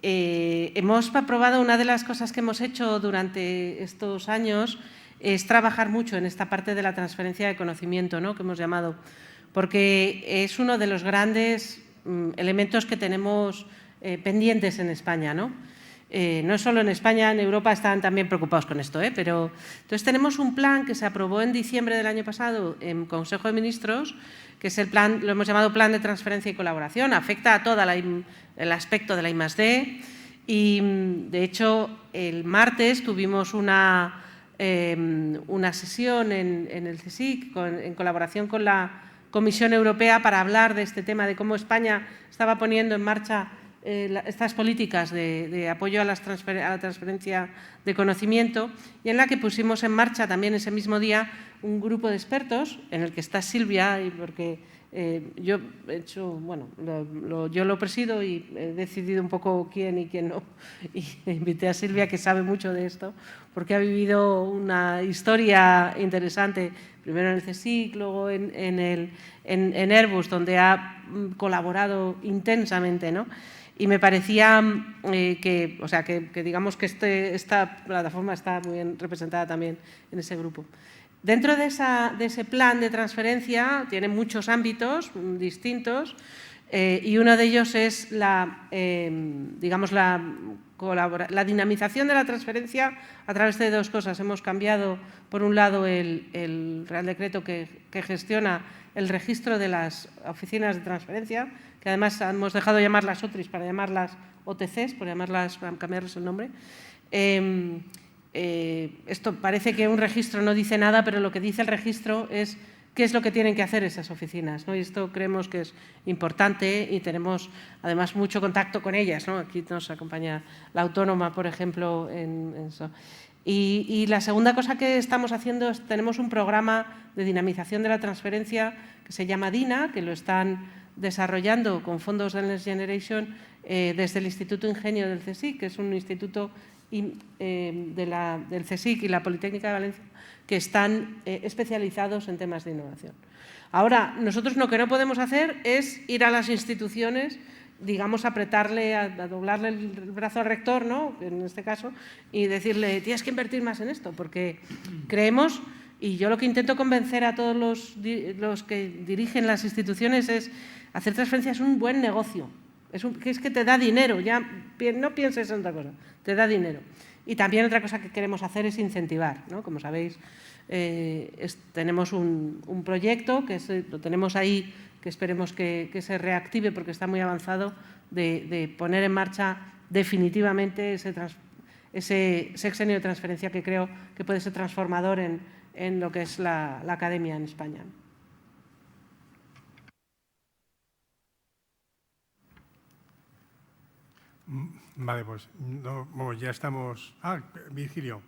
hemos aprobado, una de las cosas que hemos hecho durante estos años es trabajar mucho en esta parte de la transferencia de conocimiento, ¿no? Que hemos llamado, porque es uno de los grandes elementos que tenemos pendientes en España, ¿no? No solo en España, en Europa están también preocupados con esto, pero entonces tenemos un plan que se aprobó en diciembre del año pasado en Consejo de Ministros, que es el plan, lo hemos llamado Plan de Transferencia y Colaboración, afecta a todo el aspecto de la I+D y, de hecho, el martes tuvimos una sesión en el CSIC en colaboración con la Comisión Europea para hablar de este tema, de cómo España estaba poniendo en marcha estas políticas de apoyo a la transferencia de conocimiento, y en la que pusimos en marcha también ese mismo día un grupo de expertos, en el que está Silvia, y porque yo he hecho, bueno, yo lo presido y he decidido un poco quién y quién no, y invité a Silvia, que sabe mucho de esto, porque ha vivido una historia interesante, primero en el CSIC, luego en Airbus, donde ha colaborado intensamente, ¿no? Y me parecía que digamos que esta plataforma está muy bien representada también en ese grupo. Dentro de ese plan de transferencia tiene muchos ámbitos distintos y uno de ellos es la dinamización de la transferencia a través de dos cosas. Hemos cambiado, por un lado, el Real Decreto que gestiona el registro de las oficinas de transferencia, que además hemos dejado de llamarlas OTRIs para llamarlas OTCs, para cambiarles el nombre. Esto parece que un registro no dice nada, pero lo que dice el registro es qué es lo que tienen que hacer esas oficinas, ¿no? Y esto creemos que es importante y tenemos además mucho contacto con ellas, ¿no? Aquí nos acompaña la Autónoma, por ejemplo, en eso. Y la segunda cosa que estamos haciendo es, tenemos un programa de dinamización de la transferencia que se llama DINA, que lo están desarrollando con fondos del Next Generation desde el Instituto Ingenio del CSIC, que es un instituto del CSIC y la Politécnica de Valencia, que están especializados en temas de innovación. Ahora, nosotros lo que no podemos hacer es ir a las instituciones, digamos, apretarle, a doblarle el brazo al rector, ¿no? En este caso, y decirle, tienes que invertir más en esto, porque creemos, y yo lo que intento convencer a todos los que dirigen las instituciones es, hacer transferencias es un buen negocio, es que te da dinero, ya no pienses en otra cosa, te da dinero. Y también otra cosa que queremos hacer es incentivar, ¿no? Como sabéis, tenemos un proyecto que lo tenemos ahí, que esperemos que se reactive porque está muy avanzado, de poner en marcha definitivamente ese sexenio de transferencia que creo que puede ser transformador en lo que es la academia en España. Vale, pues ya estamos… Virgilio.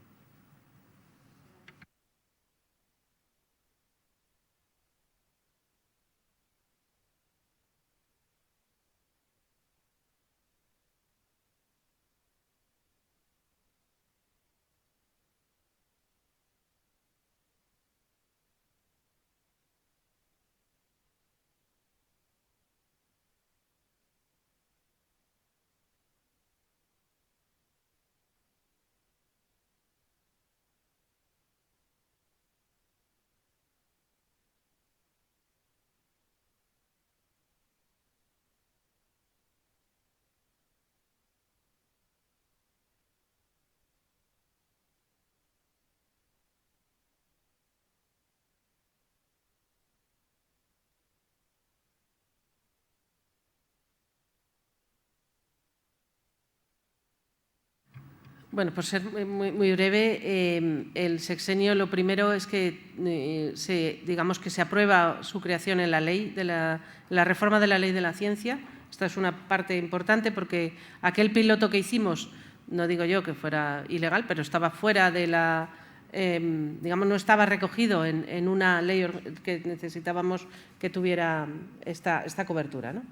Bueno, por ser muy breve, el sexenio lo primero es que digamos que se aprueba su creación en la ley, la reforma de la Ley de la Ciencia. Esta es una parte importante porque aquel piloto que hicimos, no digo yo que fuera ilegal, pero estaba fuera de la, digamos, no estaba recogido en una ley que necesitábamos que tuviera esta cobertura, ¿no?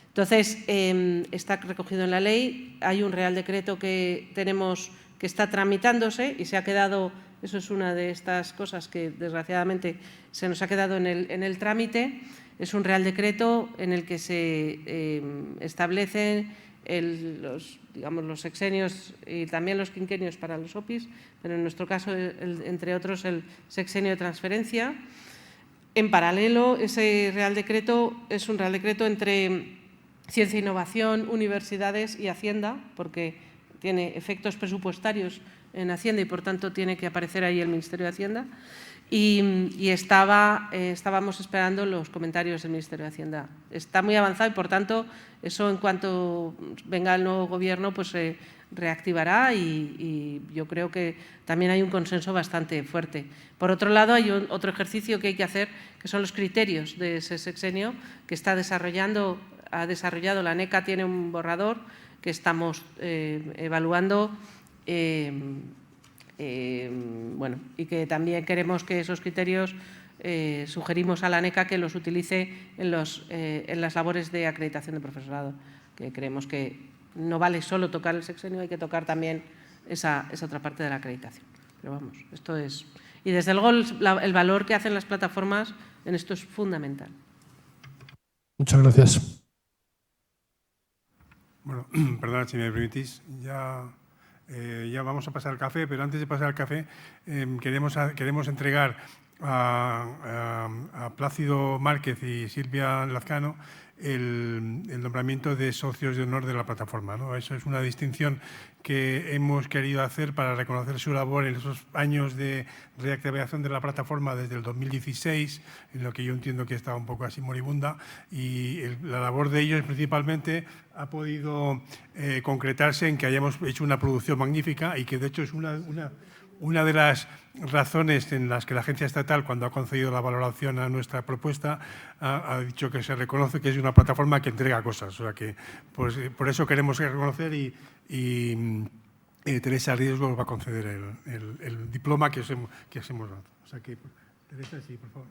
Entonces, está recogido en la ley, hay un Real Decreto que tenemos que está tramitándose y se ha quedado, eso es una de estas cosas que desgraciadamente se nos ha quedado en el trámite, es un Real Decreto en el que se establecen los sexenios y también los quinquenios para los OPIs, pero en nuestro caso, entre otros, el sexenio de transferencia. En paralelo, ese Real Decreto es un Real Decreto entre Ciencia e Innovación, universidades y Hacienda, porque tiene efectos presupuestarios en Hacienda y, por tanto, tiene que aparecer ahí el Ministerio de Hacienda. Y estábamos esperando los comentarios del Ministerio de Hacienda. Está muy avanzado y, por tanto, eso en cuanto venga el nuevo Gobierno, pues se reactivará y yo creo que también hay un consenso bastante fuerte. Por otro lado, hay otro ejercicio que hay que hacer, que son los criterios de ese sexenio que ha desarrollado la ANECA, tiene un borrador que estamos evaluando bueno, y que también queremos que esos criterios sugerimos a la ANECA que los utilice en las labores de acreditación de profesorado, que creemos que no vale solo tocar el sexenio, hay que tocar también esa otra parte de la acreditación. Pero vamos, esto es… Y desde luego el valor que hacen las plataformas en esto es fundamental. Muchas gracias. Bueno, perdona si me permitís, ya vamos a pasar al café, pero antes de pasar al café queremos entregar a Plácido Márquez y Silvia Lazcano el nombramiento de socios de honor de la plataforma, ¿no? Eso es una distinción que hemos querido hacer para reconocer su labor en esos años de reactivación de la plataforma desde el 2016, en lo que yo entiendo que estaba un poco así moribunda, y la labor de ellos principalmente ha podido concretarse en que hayamos hecho una producción magnífica y que de hecho es una de las razones en las que la agencia estatal, cuando ha concedido la valoración a nuestra propuesta, ha dicho que se reconoce que es una plataforma que entrega cosas. O sea que pues, por eso queremos reconocer y Teresa Riesgo va a conceder el diploma que os hemos dado. O sea que, Teresa, sí, por favor.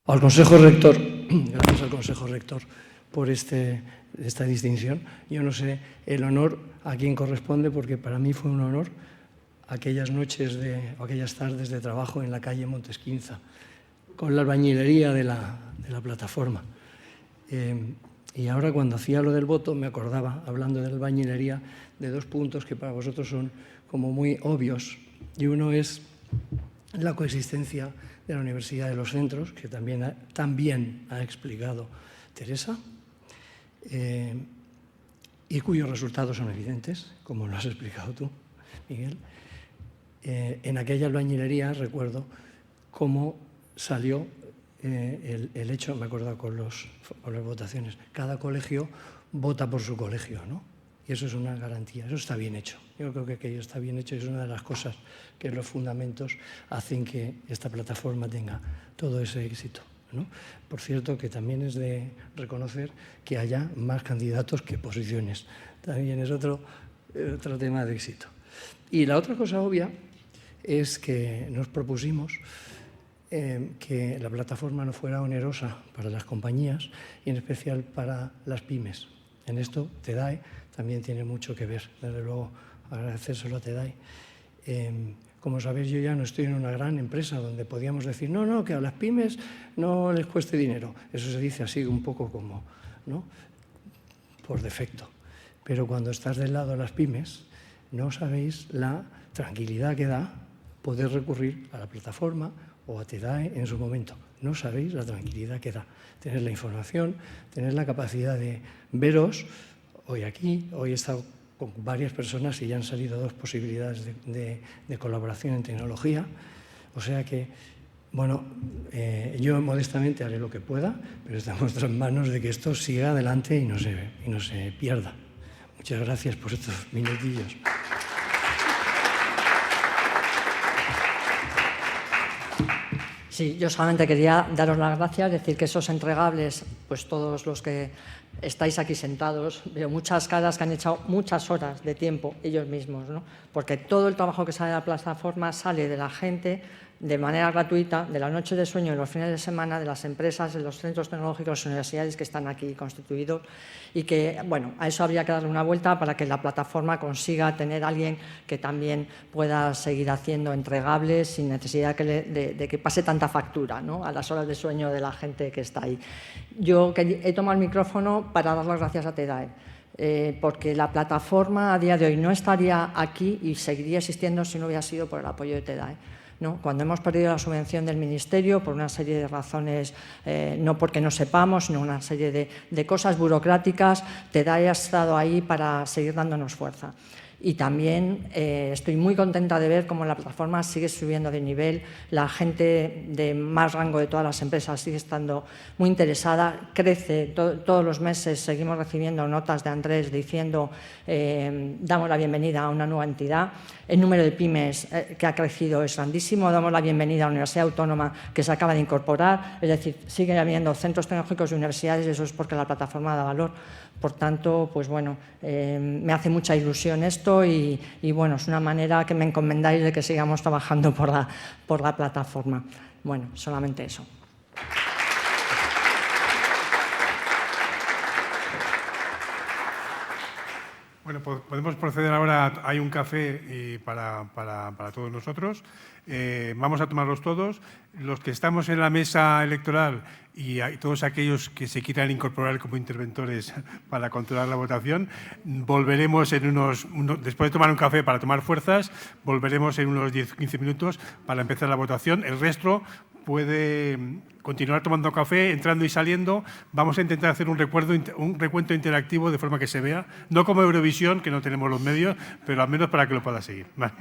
Al Consejo Rector, gracias al Consejo Rector por esta distinción. Yo no sé el honor a quién corresponde, porque para mí fue un honor aquellas noches o aquellas tardes de trabajo en la calle Montesquinza, con la albañilería de la plataforma. Y ahora, cuando hacía lo del voto, me acordaba, hablando de la albañilería, de dos puntos que para vosotros son como muy obvios. Y uno es la coexistencia de la Universidad de los Centros, que también ha explicado Teresa, y cuyos resultados son evidentes, como lo has explicado tú, Miguel. En aquella albañilería recuerdo cómo salió el hecho, me acuerdo con las votaciones, cada colegio vota por su colegio, ¿no? Y eso es una garantía, eso está bien hecho. Yo creo que aquello está bien hecho y es una de las cosas que los fundamentos hacen que esta plataforma tenga todo ese éxito, ¿no? Por cierto, que también es de reconocer que haya más candidatos que posiciones. También es otro tema de éxito. Y la otra cosa obvia es que nos propusimos que la plataforma no fuera onerosa para las compañías y en especial para las pymes. En esto TEDAE también tiene mucho que ver. Desde luego agradecérselo a TEDAI. Como sabéis, yo ya no estoy en una gran empresa donde podíamos decir, no, que a las pymes no les cueste dinero. Eso se dice así un poco como, ¿no?, por defecto. Pero cuando estás del lado de las pymes, no sabéis la tranquilidad que da poder recurrir a la plataforma o a TEDAE en su momento. No sabéis la tranquilidad que da tener la información, tener la capacidad de veros hoy aquí. Hoy he estado con varias personas y ya han salido 2 posibilidades de colaboración en tecnología. O sea que, bueno, yo modestamente haré lo que pueda, pero está en vuestras manos de que esto siga adelante y no se pierda. Muchas gracias por estos minutillos. Sí, yo solamente quería daros las gracias, decir que esos entregables, pues todos los que estáis aquí sentados, veo muchas caras que han echado muchas horas de tiempo ellos mismos, ¿no? Porque todo el trabajo que sale de la plataforma sale de la gente de manera gratuita, de la noche de sueño y los fines de semana, de las empresas, de los centros tecnológicos, las universidades que están aquí constituidos, y que, bueno, a eso habría que darle una vuelta para que la plataforma consiga tener a alguien que también pueda seguir haciendo entregables sin necesidad de que pase tanta factura, ¿no?, a las horas de sueño de la gente que está ahí. Yo he tomado el micrófono para dar las gracias a TEDAE, porque la plataforma a día de hoy no estaría aquí y seguiría existiendo si no hubiera sido por el apoyo de TEDAE, ¿no? Cuando hemos perdido la subvención del Ministerio por una serie de razones, no porque no sepamos, sino una serie de cosas burocráticas, TEDAE ha estado ahí para seguir dándonos fuerza. Y también estoy muy contenta de ver cómo la plataforma sigue subiendo de nivel, la gente de más rango de todas las empresas sigue estando muy interesada, crece, todos los meses seguimos recibiendo notas de Andrés diciendo damos la bienvenida a una nueva entidad, el número de pymes que ha crecido es grandísimo, damos la bienvenida a la Universidad Autónoma que se acaba de incorporar, es decir, sigue habiendo centros tecnológicos y universidades, y eso es porque la plataforma da valor. Por tanto, pues bueno, me hace mucha ilusión esto y bueno, es una manera que me encomendáis de que sigamos trabajando por la plataforma. Bueno, solamente eso. Bueno, podemos proceder ahora. Hay un café para todos nosotros. Vamos a tomarlos todos. Los que estamos en la mesa electoral y todos aquellos que se quieran incorporar como interventores para controlar la votación, volveremos después de tomar un café para tomar fuerzas, volveremos en unos 10-15 minutos para empezar la votación. El resto puede continuar tomando café, entrando y saliendo. Vamos a intentar hacer un recuento interactivo de forma que se vea, no como Eurovisión, que no tenemos los medios, pero al menos para que lo pueda seguir, ¿vale?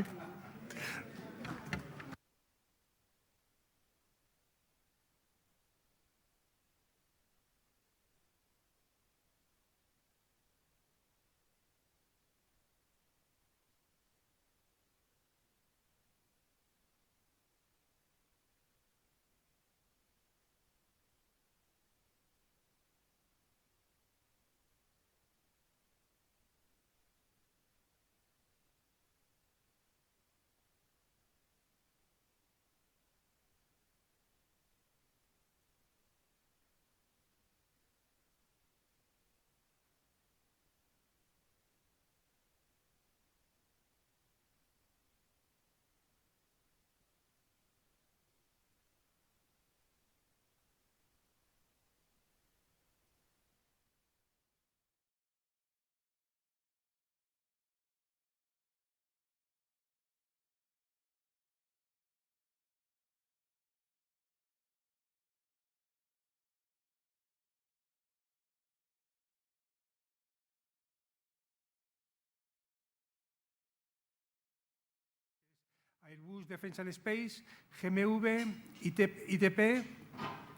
Airbus Defence and Space, GMV, ITP,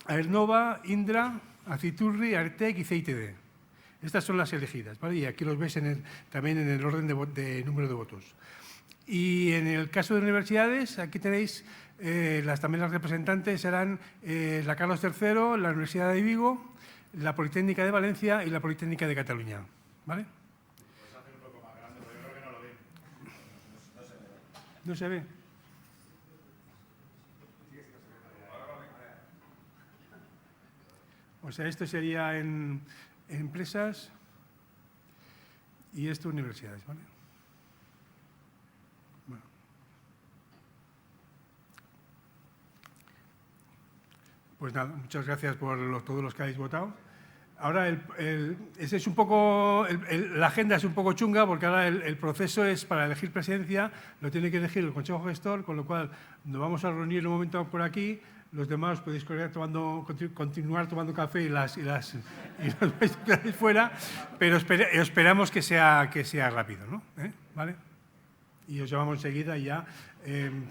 Aernova, Indra, Aciturri, Artec y CITD. Estas son las elegidas, ¿vale? Y aquí los ves también en el orden de número de votos. Y en el caso de universidades, aquí tenéis también las representantes serán la Carlos III, la Universidad de Vigo, la Politécnica de Valencia y la Politécnica de Cataluña, ¿vale? Puedes hacer un poco más grande, pero yo creo que no lo ven. No se ve. O sea, esto sería en empresas y esto universidades, ¿vale? Pues nada, muchas gracias por todos los que habéis votado. Ahora, ese es un poco, la agenda es un poco chunga porque ahora el proceso es para elegir presidencia, lo tiene que elegir el Consejo Gestor, con lo cual nos vamos a reunir un momento por aquí. Los demás podéis continuar tomando café y los vais a quedar fuera, pero esperamos que sea rápido, ¿no? ¿Vale? Y os llamamos enseguida y ya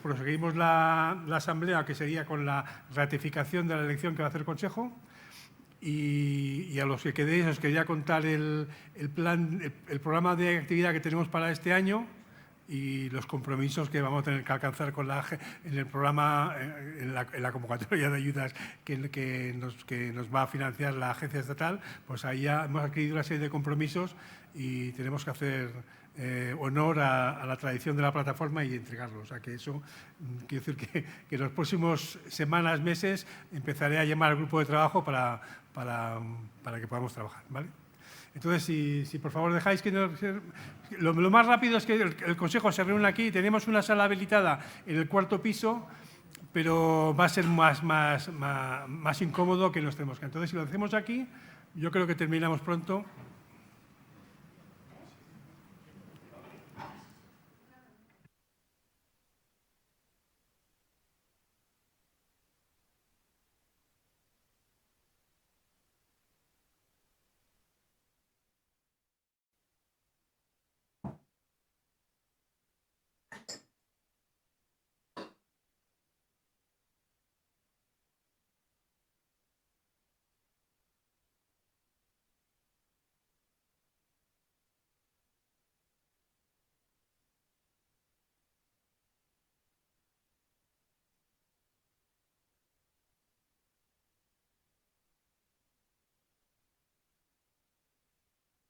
proseguimos la asamblea, que sería con la ratificación de la elección que va a hacer el Consejo. Y a los que quedéis os quería contar el programa de actividad que tenemos para este año y los compromisos que vamos a tener que alcanzar en el programa, en la convocatoria de ayudas que nos va a financiar la agencia estatal. Pues ahí ya hemos adquirido una serie de compromisos y tenemos que hacer honor a la tradición de la plataforma y entregarlo. O sea que eso quiere decir que en los próximos semanas, meses, empezaré a llamar al grupo de trabajo para que podamos trabajar, ¿vale? Entonces, si por favor dejáis que lo más rápido es que el Consejo se reúna aquí. Tenemos una sala habilitada en el 4º piso, pero va a ser más incómodo que nos tenemos que. Entonces, si lo hacemos aquí, yo creo que terminamos pronto.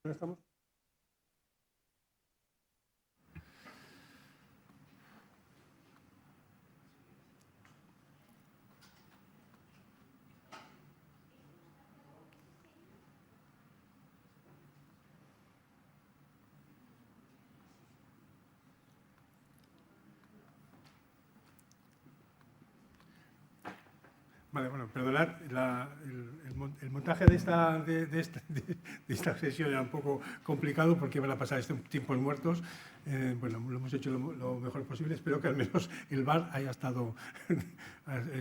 ¿Estamos? Vale, bueno, perdonad, el montaje de esta sesión era un poco complicado porque van a pasar tiempos muertos. Bueno, lo hemos hecho lo mejor posible. Espero que al menos el VAR haya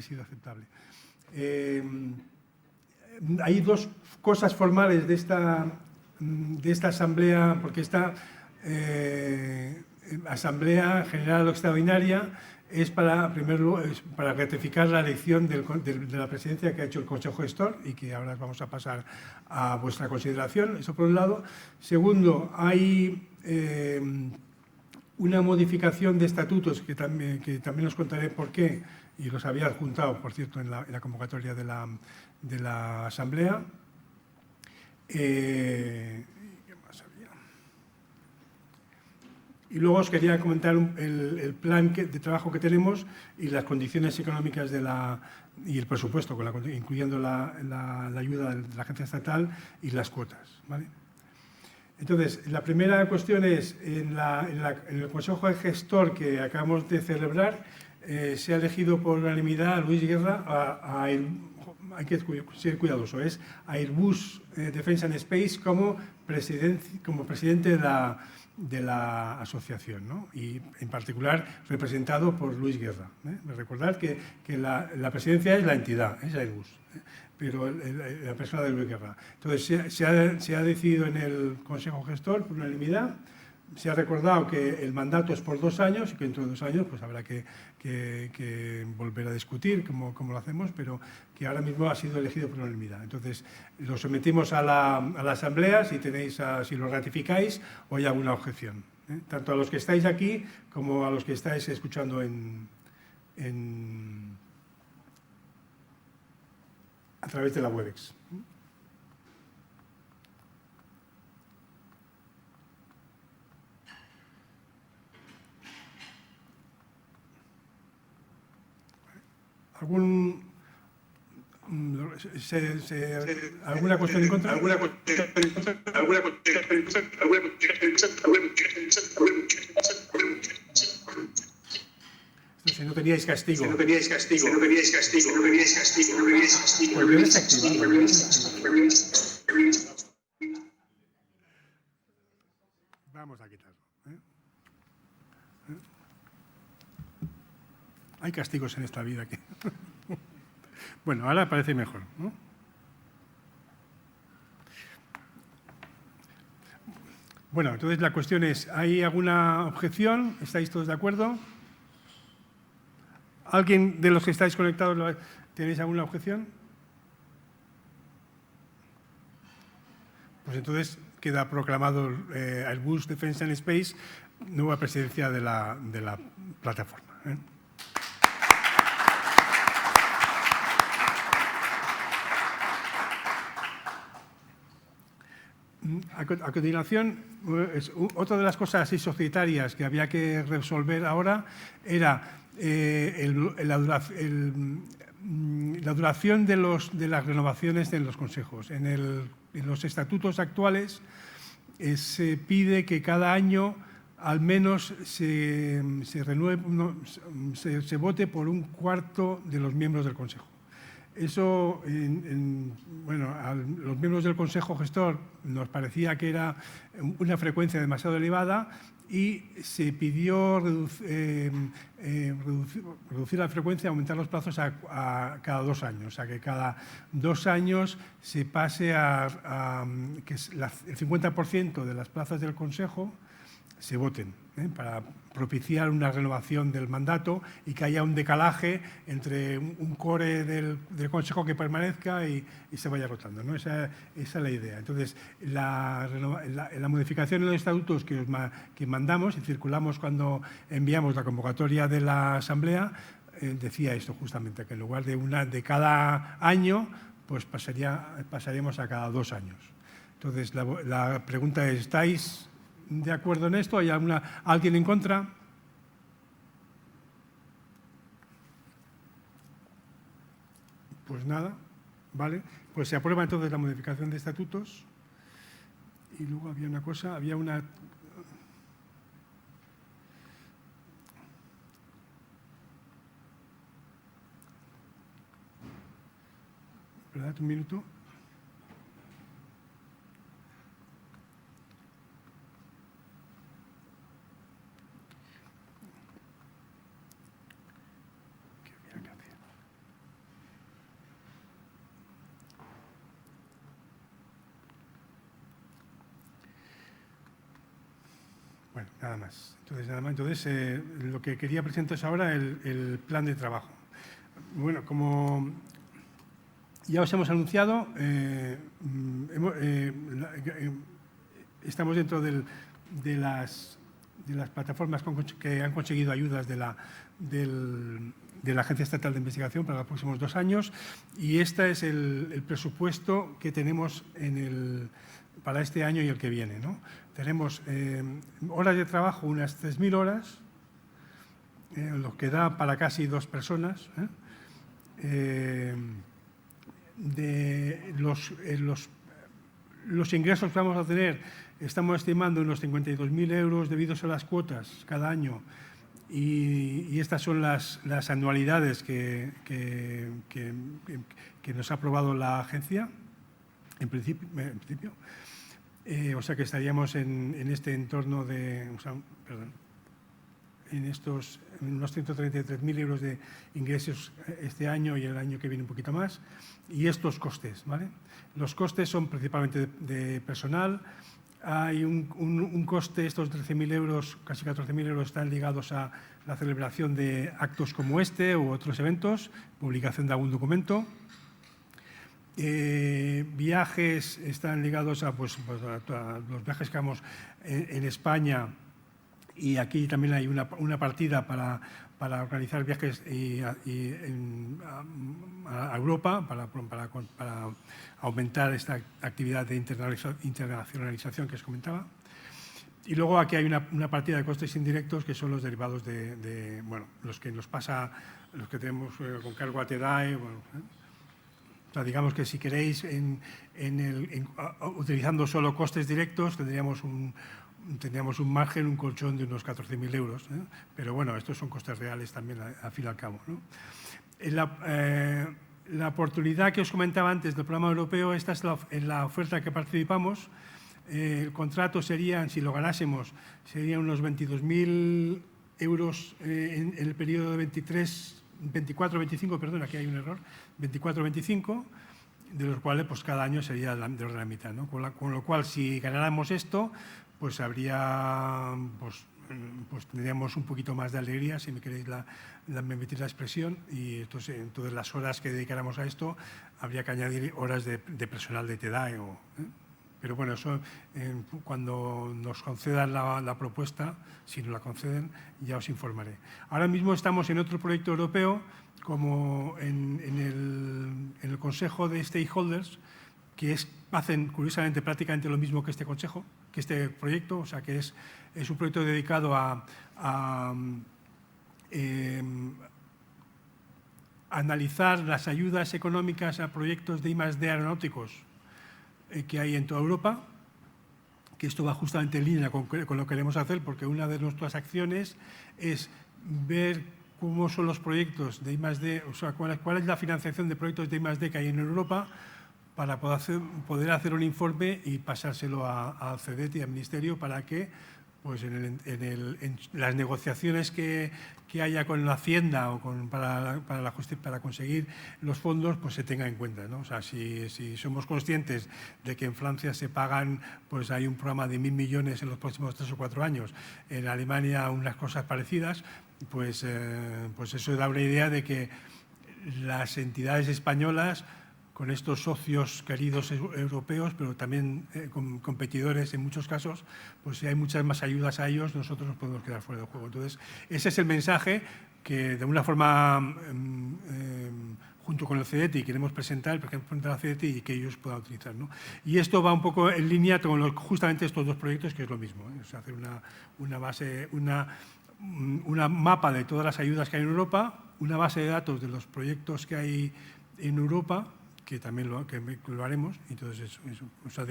sido aceptable. Hay dos cosas formales de esta asamblea, porque esta asamblea general o extraordinaria es para ratificar la elección de la presidencia que ha hecho el Consejo Gestor y que ahora vamos a pasar a vuestra consideración. Eso por un lado. Segundo, hay una modificación de estatutos que también os contaré por qué, y los había adjuntado, por cierto, en la convocatoria de la asamblea. Y luego os quería comentar el plan de trabajo que tenemos y las condiciones económicas y el presupuesto, incluyendo la ayuda de la agencia estatal y las cuotas, ¿vale? Entonces, la primera cuestión es, en el Consejo de Gestor que acabamos de celebrar, se ha elegido por unanimidad a Luis Guerra, hay que ser cuidadoso, es a Airbus Defence and Space como presidente de la asociación, ¿no? Y en particular representado por Luis Guerra. Recordad que la presidencia es la entidad, es Airbus, pero la persona de Luis Guerra. Entonces se ha decidido en el Consejo Gestor por unanimidad. Se ha recordado que el mandato es por 2 años y que dentro de 2 años pues habrá que volver a discutir cómo lo hacemos, pero que ahora mismo ha sido elegido por unanimidad. Entonces, lo sometimos a la asamblea si lo ratificáis o hay alguna objeción, tanto a los que estáis aquí como a los que estáis escuchando a través de la Webex. ¿Alguna cuestión en contra? Esto Si no teníais castigo. Si no teníais castigo. Si no teníais castigo. Si no teníais castigo. Si no teníais castigo. Pues lo he desactivado. Vamos a quitarlo. Hay castigos en esta vida que... Bueno, ahora parece mejor, ¿no? Bueno, entonces la cuestión es, ¿hay alguna objeción? ¿Estáis todos de acuerdo? ¿Alguien de los que estáis conectados tenéis alguna objeción? Pues entonces queda proclamado Airbus Defence and Space nueva presidencia de la plataforma. A continuación, otra de las cosas así societarias que había que resolver ahora era la duración de las renovaciones en los consejos. En los estatutos actuales se pide que cada año al menos se vote por un cuarto de los miembros del consejo. Eso, bueno, a los miembros del Consejo Gestor nos parecía que era una frecuencia demasiado elevada y se pidió reducir la frecuencia, aumentar los plazos a cada 2 años. O sea, que cada 2 años se pase a que el 50% de las plazas del Consejo se voten, para propiciar una renovación del mandato y que haya un decalaje entre un core del Consejo que permanezca y se vaya rotando, ¿no? Esa es la idea. Entonces, la modificación en los estatutos que mandamos y circulamos cuando enviamos la convocatoria de la Asamblea decía esto justamente, que en lugar de cada año, pues pasaríamos a cada 2 años. Entonces, la pregunta es, ¿estáis de acuerdo en esto? ¿Hay alguien en contra? Pues nada, ¿vale? Pues se aprueba entonces la modificación de estatutos. Y luego había una cosa, había una... ¿Verdad? Un minuto. Bueno, nada más. Entonces, lo que quería presentaros ahora es el plan de trabajo. Bueno, como ya os hemos anunciado, estamos dentro de las plataformas que han conseguido ayudas de la Agencia Estatal de Investigación para los próximos 2 años y este es el presupuesto que tenemos para este año y el que viene, ¿no? Tenemos horas de trabajo, unas 3.000 horas, lo que da para casi 2 personas. De los ingresos que vamos a tener, estamos estimando unos 52.000 euros debidos a las cuotas cada año y estas son las anualidades que nos ha aprobado la agencia, en principio. O sea que estaríamos en este entorno de, en unos 133.000 euros de ingresos este año y el año que viene un poquito más. Y estos costes, ¿vale? Los costes son principalmente de personal. Hay un coste, estos 13.000 euros, casi 14.000 euros, están ligados a la celebración de actos como este u otros eventos, publicación de algún documento. Viajes están ligados a los viajes que hagamos en España y aquí también hay una partida para organizar viajes a Europa para aumentar esta actividad de internacionalización que os comentaba. Y luego aquí hay una partida de costes indirectos que son los derivados de los que nos pasa, los que tenemos con cargo a TEDAE. O sea, digamos que si queréis, utilizando solo costes directos, tendríamos teníamos un margen, un colchón de unos 14.000 euros, pero bueno, estos son costes reales también, al fin y al cabo, ¿no? La oportunidad que os comentaba antes del programa europeo, esta es la oferta que participamos. El contrato sería, si lo ganásemos, serían unos 22.000 euros en el periodo de 24-25, perdón, aquí hay un error, 24-25, de los cuales pues, cada año sería de la mitad, ¿no? Con lo cual, si ganáramos esto, pues habría, pues tendríamos un poquito más de alegría, si me queréis me permitís la expresión, y entonces las horas que dedicáramos a esto, habría que añadir horas de personal de TEDAE. Pero bueno, eso cuando nos concedan la propuesta, si nos la conceden, ya os informaré. Ahora mismo estamos en otro proyecto europeo, como en el Consejo de Stakeholders, que hacen curiosamente prácticamente lo mismo que este consejo, que este proyecto, o sea que es un proyecto dedicado a analizar las ayudas económicas a proyectos de I+D aeronáuticos que hay en toda Europa, que esto va justamente en línea con lo que queremos hacer, porque una de nuestras acciones es ver cómo son los proyectos de I+D, o sea, cuál es la financiación de proyectos de I+D que hay en Europa, para poder hacer un informe y pasárselo al CEDET y al Ministerio para que pues en las negociaciones que haya con la Hacienda o para conseguir los fondos, pues se tenga en cuenta, ¿no? O sea, si somos conscientes de que en Francia se pagan, pues hay un programa de 1.000 millones en los próximos 3 o 4 años, en Alemania unas cosas parecidas, pues eso da una idea de que las entidades españolas, con estos socios queridos europeos, pero también competidores en muchos casos, pues si hay muchas más ayudas a ellos, nosotros nos podemos quedar fuera del juego. Entonces, ese es el mensaje que de una forma, junto con el CEDETI, queremos presentar, al CEDETI y que ellos puedan utilizar, ¿no? Y esto va un poco en línea con justamente estos dos proyectos, que es lo mismo, ¿eh? O sea, hacer una base, una mapa de todas las ayudas que hay en Europa, una base de datos de los proyectos que hay en Europa, que también lo haremos. Entonces, o sea,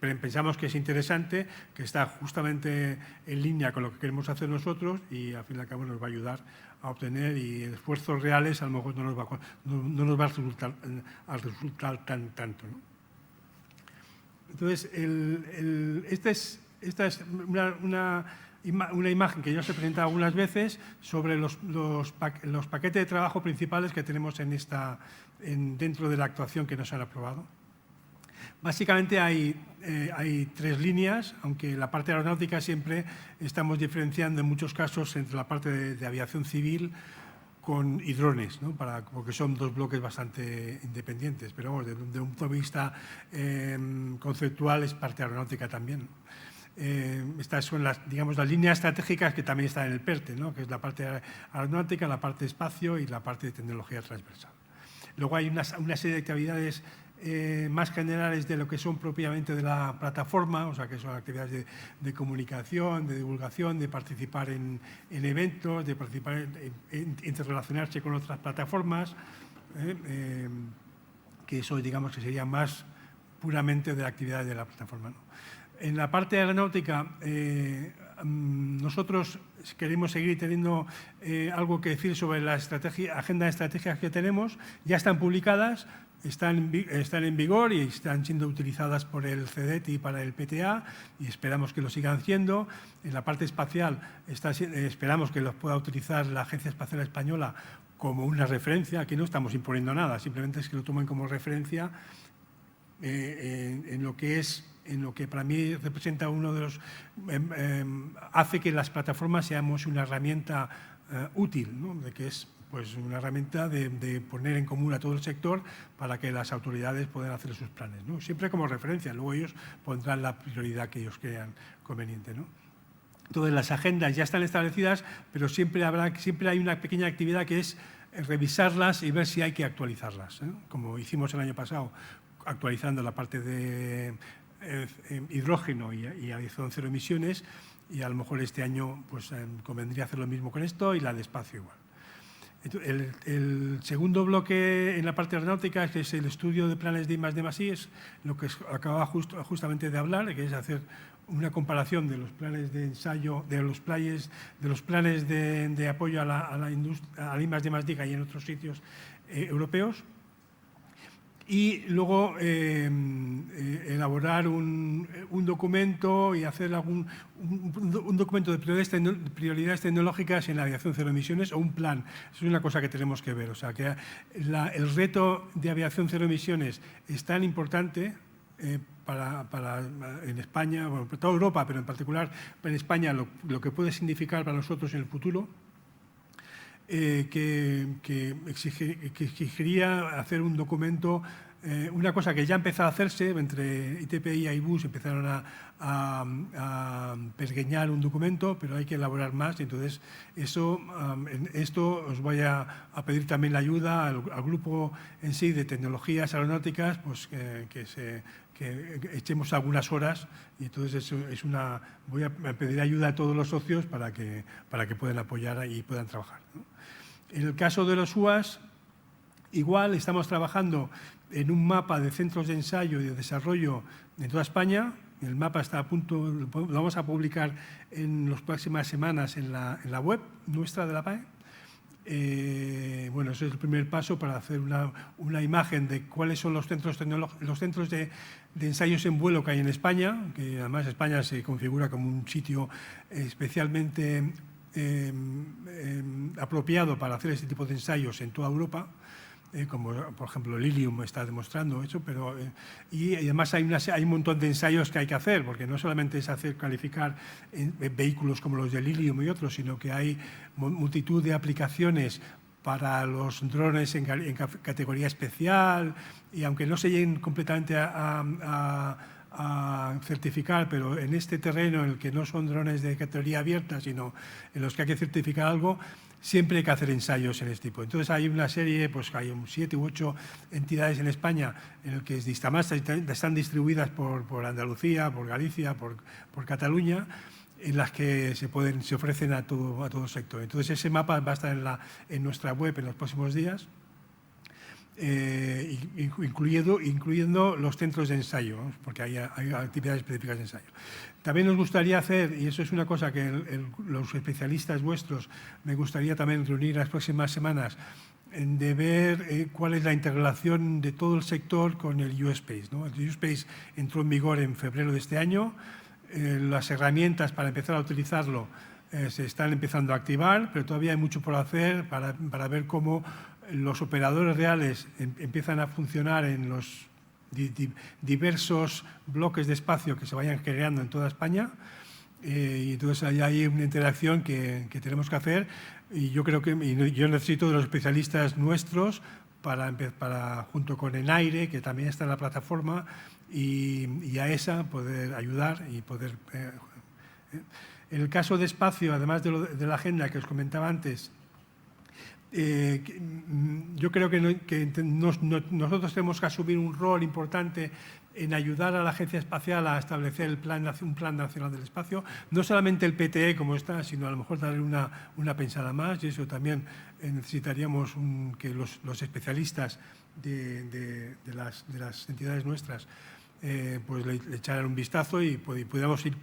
pero pensamos que es interesante, que está justamente en línea con lo que queremos hacer nosotros y al fin y al cabo nos va a ayudar a obtener, y esfuerzos reales a lo mejor no nos va a resultar tanto, ¿no? Entonces, esta es una imagen que yo os he presentado algunas veces sobre los paquetes de trabajo principales que tenemos dentro de la actuación que nos han aprobado. Básicamente hay 3 líneas, aunque en la parte aeronáutica siempre estamos diferenciando en muchos casos entre la parte de aviación civil y drones, ¿no? Porque son 2 bloques bastante independientes, pero vamos, desde un punto de vista conceptual es parte aeronáutica también. Estas son las líneas estratégicas que también están en el PERTE, ¿no? Que es la parte aeronáutica, la parte espacio y la parte de tecnología transversal. Luego hay una serie de actividades más generales de lo que son propiamente de la plataforma, o sea, que son actividades de comunicación, de divulgación, de participar en eventos, de participar interrelacionarse con otras plataformas, que eso, digamos, que sería más puramente de la actividad de la plataforma, ¿no? En la parte aeronáutica, nosotros queremos seguir teniendo algo que decir sobre la agenda de estrategias que tenemos. Ya están publicadas, están en vigor y están siendo utilizadas por el CEDET y para el PTA, y esperamos que lo sigan haciendo. En la parte espacial esperamos que los pueda utilizar la Agencia Espacial Española como una referencia. Aquí no estamos imponiendo nada, simplemente es que lo tomen como referencia en lo que para mí representa uno de los... hace que las plataformas seamos una herramienta útil, ¿no? De que es pues, una herramienta de poner en común a todo el sector para que las autoridades puedan hacer sus planes, ¿no? Siempre como referencia, luego ellos pondrán la prioridad que ellos crean conveniente, ¿no? Entonces, las agendas ya están establecidas, pero siempre hay una pequeña actividad que es revisarlas y ver si hay que actualizarlas, ¿eh? Como hicimos el año pasado, actualizando la parte de hidrógeno y aviación cero emisiones, y a lo mejor este año pues, convendría hacer lo mismo con esto y la de espacio igual. El segundo bloque en la parte aeronáutica, que es el estudio de planes de I+D+I, es lo que acababa justamente de hablar, que es hacer una comparación de los planes de ensayo, de los planes de apoyo a la industria, a I+D+D que hay en otros sitios europeos. Y luego elaborar un documento y hacer un documento de prioridades tecnológicas en la aviación cero emisiones o un plan. Eso es una cosa que tenemos que ver. O sea, que el reto de aviación cero emisiones es tan importante en España, bueno, para toda Europa, pero en particular en España, lo que puede significar para nosotros en el futuro, que exigiría hacer un documento, una cosa que ya empezó a hacerse entre ITP y Airbus, empezaron a pergeñar un documento, pero hay que elaborar más. Entonces, en esto os voy a pedir también la ayuda al grupo en sí de tecnologías aeronáuticas, pues que echemos algunas horas, y entonces voy a pedir ayuda a todos los socios para que puedan apoyar y puedan trabajar, ¿no? En el caso de los UAS, igual estamos trabajando en un mapa de centros de ensayo y de desarrollo en toda España. El mapa está a punto, lo vamos a publicar en las próximas semanas en la web nuestra de la PAE. Bueno, ese es el primer paso para hacer una imagen de cuáles son los centros de ensayos en vuelo que hay en España, que además España se configura como un sitio especialmente apropiado para hacer este tipo de ensayos en toda Europa, como por ejemplo Lilium está demostrando eso, y además hay un montón de ensayos que hay que hacer, porque no solamente es calificar vehículos como los de Lilium y otros, sino que hay multitud de aplicaciones para los drones en categoría especial, y aunque no se lleguen completamente a certificar, pero en este terreno en el que no son drones de categoría abierta, sino en los que hay que certificar algo, siempre hay que hacer ensayos en este tipo. Entonces hay una serie, pues hay 7 u 8 entidades en España en el que están distribuidas por Andalucía, por Galicia, por Cataluña, en las que se ofrecen a todo sector. Entonces ese mapa va a estar en nuestra web en los próximos días, incluyendo los centros de ensayo, ¿no? Porque hay actividades específicas de ensayo. También nos gustaría hacer, y eso es una cosa que los especialistas vuestros me gustaría también reunir las próximas semanas, de ver cuál es la integración de todo el sector con el U-Space, ¿no? El U-Space entró en vigor en febrero de este año. Las herramientas para empezar a utilizarlo se están empezando a activar, pero todavía hay mucho por hacer para ver cómo los operadores reales empiezan a funcionar en los diversos bloques de espacio que se vayan creando en toda España, y entonces ahí hay una interacción que tenemos que hacer, y yo creo que yo necesito de los especialistas nuestros para junto con ENAIRE, que también está en la plataforma, y a ESA poder ayudar y poder... En el caso de espacio, además de la agenda que os comentaba antes, yo creo que nosotros tenemos que asumir un rol importante en ayudar a la Agencia Espacial a establecer un plan nacional del espacio, no solamente el PTE como está, sino a lo mejor darle una pensada más, y eso también necesitaríamos que los especialistas de las entidades nuestras pues le echaran un vistazo y pudiéramos ir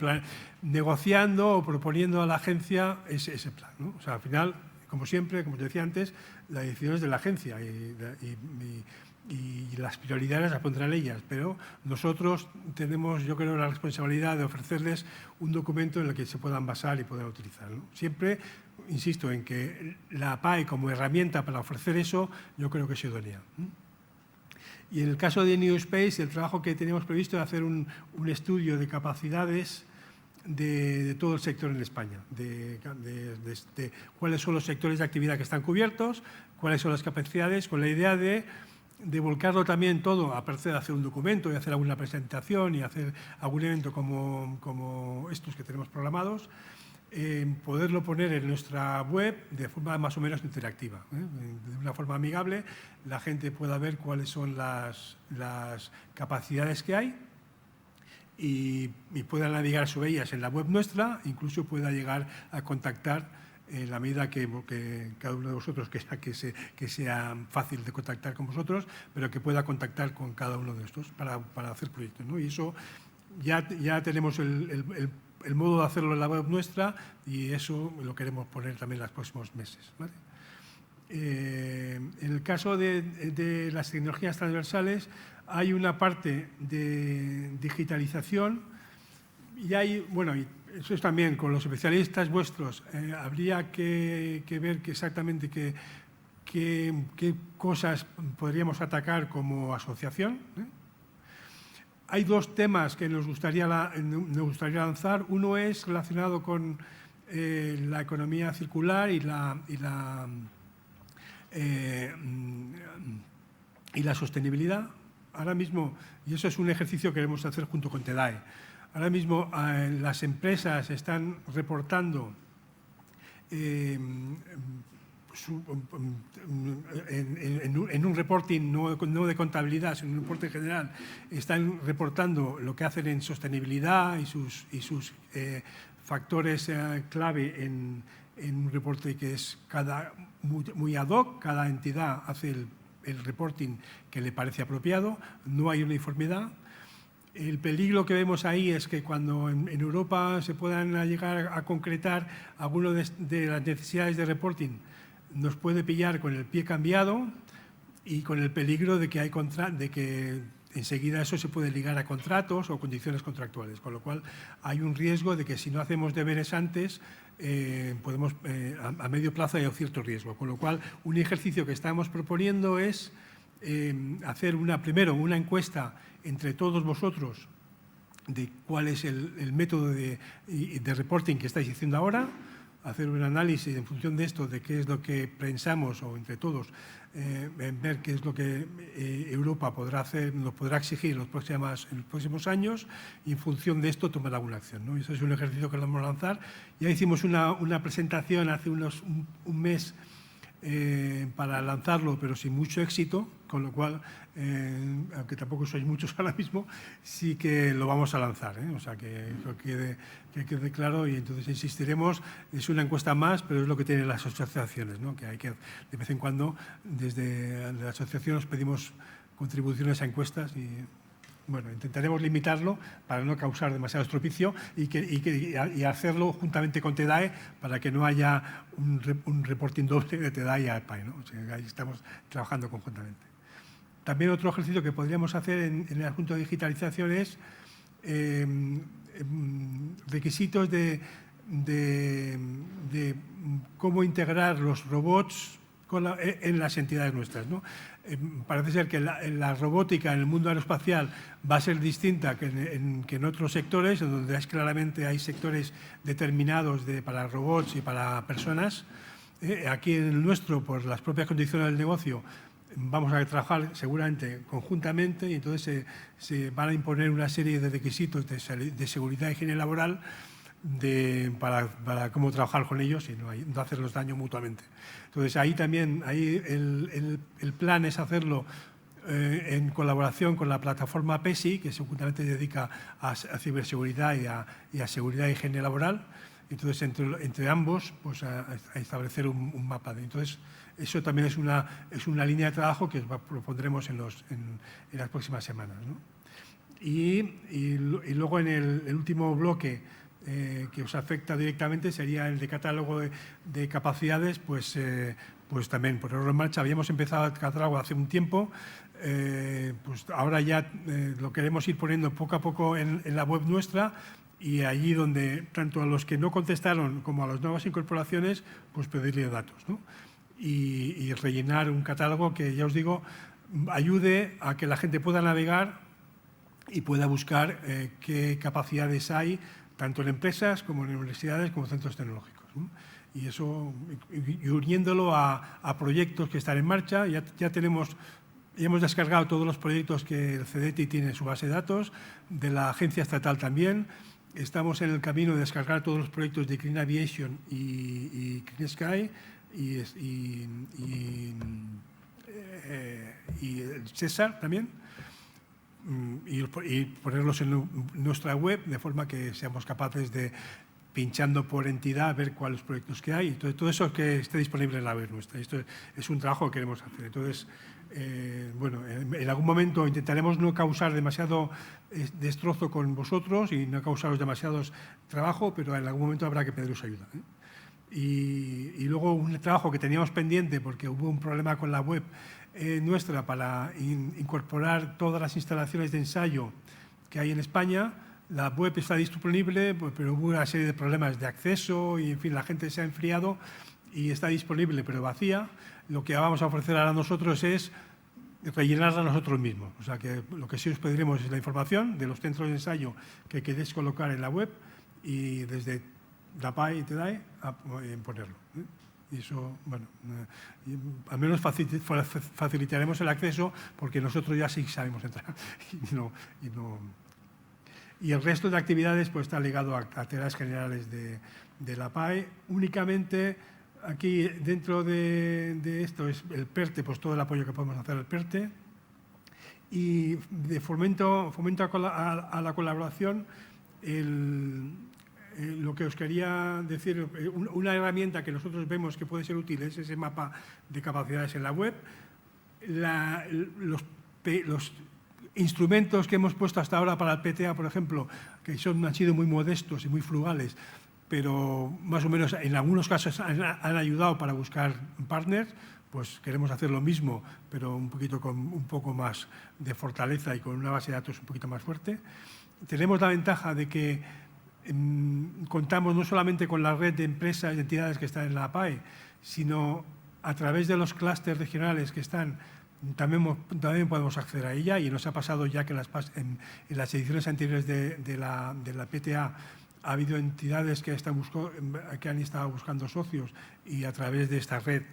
negociando o proponiendo a la agencia ese plan, ¿no? O sea, al final, como siempre, como te decía antes, la decisión es de la agencia y las prioridades las pondrán ellas, pero nosotros tenemos, yo creo, la responsabilidad de ofrecerles un documento en el que se puedan basar y puedan utilizar, ¿no? Siempre insisto en que la PAE como herramienta para ofrecer eso, yo creo que es idónea. Y en el caso de New Space, el trabajo que teníamos previsto es hacer un estudio de capacidades de todo el sector en España, de cuáles son los sectores de actividad que están cubiertos, cuáles son las capacidades, con la idea de volcarlo también todo, aparte de hacer un documento y hacer alguna presentación y hacer algún evento como estos que tenemos programados, poderlo poner en nuestra web de forma más o menos interactiva, de una forma amigable, la gente pueda ver cuáles son las capacidades que hay y pueda navegar sobre ellas en la web nuestra, incluso pueda llegar a contactar en la medida que cada uno de vosotros que sea fácil de contactar con vosotros, pero que pueda contactar con cada uno de estos para hacer proyectos, ¿no? Y eso ya tenemos el modo de hacerlo en la web nuestra y eso lo queremos poner también en los próximos meses, ¿vale? En el caso de las tecnologías transversales hay una parte de digitalización y hay, bueno, y eso es también con los especialistas vuestros, habría que ver exactamente qué cosas podríamos atacar como asociación, ¿eh? Hay dos temas que nos gustaría lanzar. Uno es relacionado con la economía circular y la sostenibilidad. Ahora mismo, y eso es un ejercicio que queremos hacer junto con TEDAE, ahora mismo las empresas están reportando en un reporting no de contabilidad, sino en un reporting general, están reportando lo que hacen en sostenibilidad y sus factores clave en un reporte que es muy ad hoc, cada entidad hace el reporting que le parece apropiado, no hay uniformidad. El peligro que vemos ahí es que cuando en Europa se puedan llegar a concretar algunas de las necesidades de reporting, nos puede pillar con el pie cambiado y con el peligro de que enseguida eso se puede ligar a contratos o condiciones contractuales, con lo cual hay un riesgo de que si no hacemos deberes antes, podemos a medio plazo hay un cierto riesgo, con lo cual un ejercicio que estamos proponiendo es hacer primero una encuesta entre todos vosotros de cuál es el método de reporting que estáis haciendo ahora, hacer un análisis en función de esto, de qué es lo que pensamos, o entre todos, ver qué es lo que Europa podrá hacer, nos podrá exigir en los próximos años, y en función de esto tomar alguna acción, ¿no? Eso es un ejercicio que vamos a lanzar. Ya hicimos una presentación hace un mes para lanzarlo, pero sin mucho éxito, con lo cual, aunque tampoco sois muchos ahora mismo, sí que lo vamos a lanzar, ¿eh? O sea, que quede claro, y entonces insistiremos. Es una encuesta más, pero es lo que tienen las asociaciones, ¿no? Que hay que, de vez en cuando, desde la asociación os pedimos contribuciones a encuestas y, bueno, intentaremos limitarlo para no causar demasiado estropicio y hacerlo juntamente con TEDAE para que no haya un reporting doble de TEDAE y AEPAE, ¿no? O sea, ahí estamos trabajando conjuntamente. También otro ejercicio que podríamos hacer en el asunto de digitalización es requisitos de cómo integrar los robots en las entidades nuestras, ¿no? Parece ser que la robótica en el mundo aeroespacial va a ser distinta que en otros sectores, en donde claramente hay sectores determinados para robots y para personas. Aquí en el nuestro, por las propias condiciones del negocio, vamos a trabajar seguramente conjuntamente, y entonces se van a imponer una serie de requisitos de seguridad y higiene laboral para cómo trabajar con ellos y no hacerlos daño mutuamente. Entonces, ahí también el plan es hacerlo en colaboración con la plataforma PESI, que seguramente se dedica a ciberseguridad y a seguridad y higiene laboral. Entonces, entre ambos, pues a establecer un mapa. Entonces, eso también es una línea de trabajo que propondremos en las próximas semanas, ¿no? Y luego en el último bloque que os afecta directamente sería el de catálogo de capacidades, pues también ponerlo en marcha. Habíamos empezado el catálogo hace un tiempo, pues ahora ya lo queremos ir poniendo poco a poco en la web nuestra, y allí donde tanto a los que no contestaron como a las nuevas incorporaciones, pues pedirle datos, ¿no? Y rellenar un catálogo que, ya os digo, ayude a que la gente pueda navegar y pueda buscar qué capacidades hay, tanto en empresas como en universidades como centros tecnológicos, ¿no? Y eso, y uniéndolo a proyectos que están en marcha. Ya hemos descargado todos los proyectos que el CDTI tiene en su base de datos, de la agencia estatal también. Estamos en el camino de descargar todos los proyectos de Clean Aviation y Clean Sky y César también, y ponerlos en nuestra web, de forma que seamos capaces de, pinchando por entidad, ver cuáles proyectos que hay. Entonces, todo eso que esté disponible en la web nuestra. Esto es un trabajo que queremos hacer. Entonces, bueno, en algún momento intentaremos no causar demasiado destrozo con vosotros y no causaros demasiados trabajo, pero en algún momento habrá que pediros ayuda. Y luego un trabajo que teníamos pendiente porque hubo un problema con la web nuestra para incorporar todas las instalaciones de ensayo que hay en España. La web está disponible, pero hubo una serie de problemas de acceso y, en fin, la gente se ha enfriado y está disponible, pero vacía. Lo que vamos a ofrecer ahora nosotros es rellenarla nosotros mismos. O sea, que lo que sí os pediremos es la información de los centros de ensayo que queréis colocar en la web y desde DAPAI y TEDAI a ponerlo. Y eso, bueno, al menos facilitaremos el acceso porque nosotros ya sí sabemos entrar y el resto de actividades pues está ligado a tareas generales de la PAE. Únicamente aquí dentro de esto es el PERTE, pues todo el apoyo que podemos hacer al PERTE. Y de fomento a la colaboración, lo que os quería decir, una herramienta que nosotros vemos que puede ser útil es ese mapa de capacidades en la web. Los instrumentos que hemos puesto hasta ahora para el PTA, por ejemplo, que han sido muy modestos y muy frugales, pero más o menos en algunos casos han ayudado para buscar partners, pues queremos hacer lo mismo, pero con un poco más de fortaleza y con una base de datos un poquito más fuerte. Tenemos la ventaja de que contamos no solamente con la red de empresas y entidades que están en la APAE, sino a través de los clústeres regionales que están, también podemos acceder a ella, y nos ha pasado ya que en las ediciones anteriores de la PTA ha habido entidades que han estado buscando socios y a través de esta red,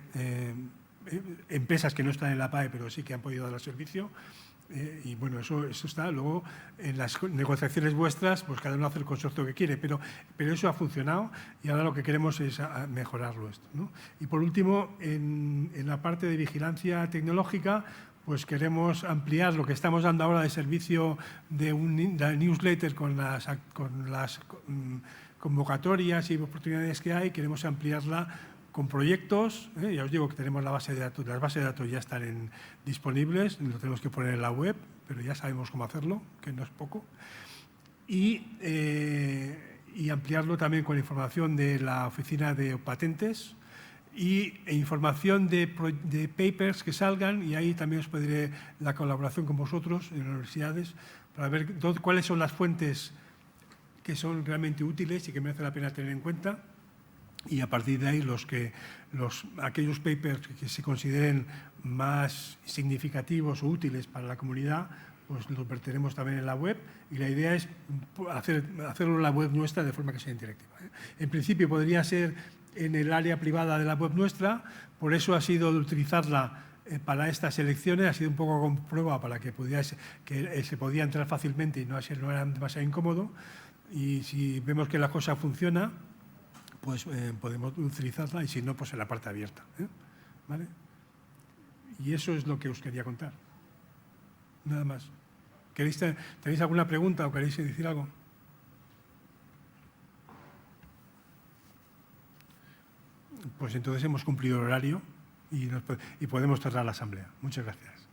empresas que no están en la PAE pero sí que han podido dar el servicio. Y bueno, eso está. Luego, en las negociaciones vuestras, pues cada uno hace el consorcio que quiere, pero eso ha funcionado y ahora lo que queremos es mejorarlo esto, ¿no? Y por último, en la parte de vigilancia tecnológica, pues queremos ampliar lo que estamos dando ahora de servicio de la newsletter con las convocatorias y oportunidades que hay. Queremos ampliarla con proyectos. Ya os digo que tenemos la base de datos, las bases de datos ya están disponibles, lo tenemos que poner en la web, pero ya sabemos cómo hacerlo, que no es poco. Y ampliarlo también con información de la oficina de patentes e información de papers que salgan, y ahí también os pediré la colaboración con vosotros en las universidades para ver cuáles son las fuentes que son realmente útiles y que merece la pena tener en cuenta. Y a partir de ahí aquellos papers que se consideren más significativos o útiles para la comunidad, pues los verteremos también en la web, y la idea es hacerlo en la web nuestra de forma que sea interactiva. En principio podría ser en el área privada de la web nuestra, por eso ha sido de utilizarla para estas elecciones, ha sido un poco con prueba para que se podía entrar fácilmente y no era demasiado incómodo, y si vemos que la cosa funciona, pues podemos utilizarla, y si no, pues en la parte abierta. ¿Vale? Y eso es lo que os quería contar. Nada más. ¿Tenéis alguna pregunta o queréis decir algo? Pues entonces hemos cumplido el horario y podemos cerrar la asamblea. Muchas gracias.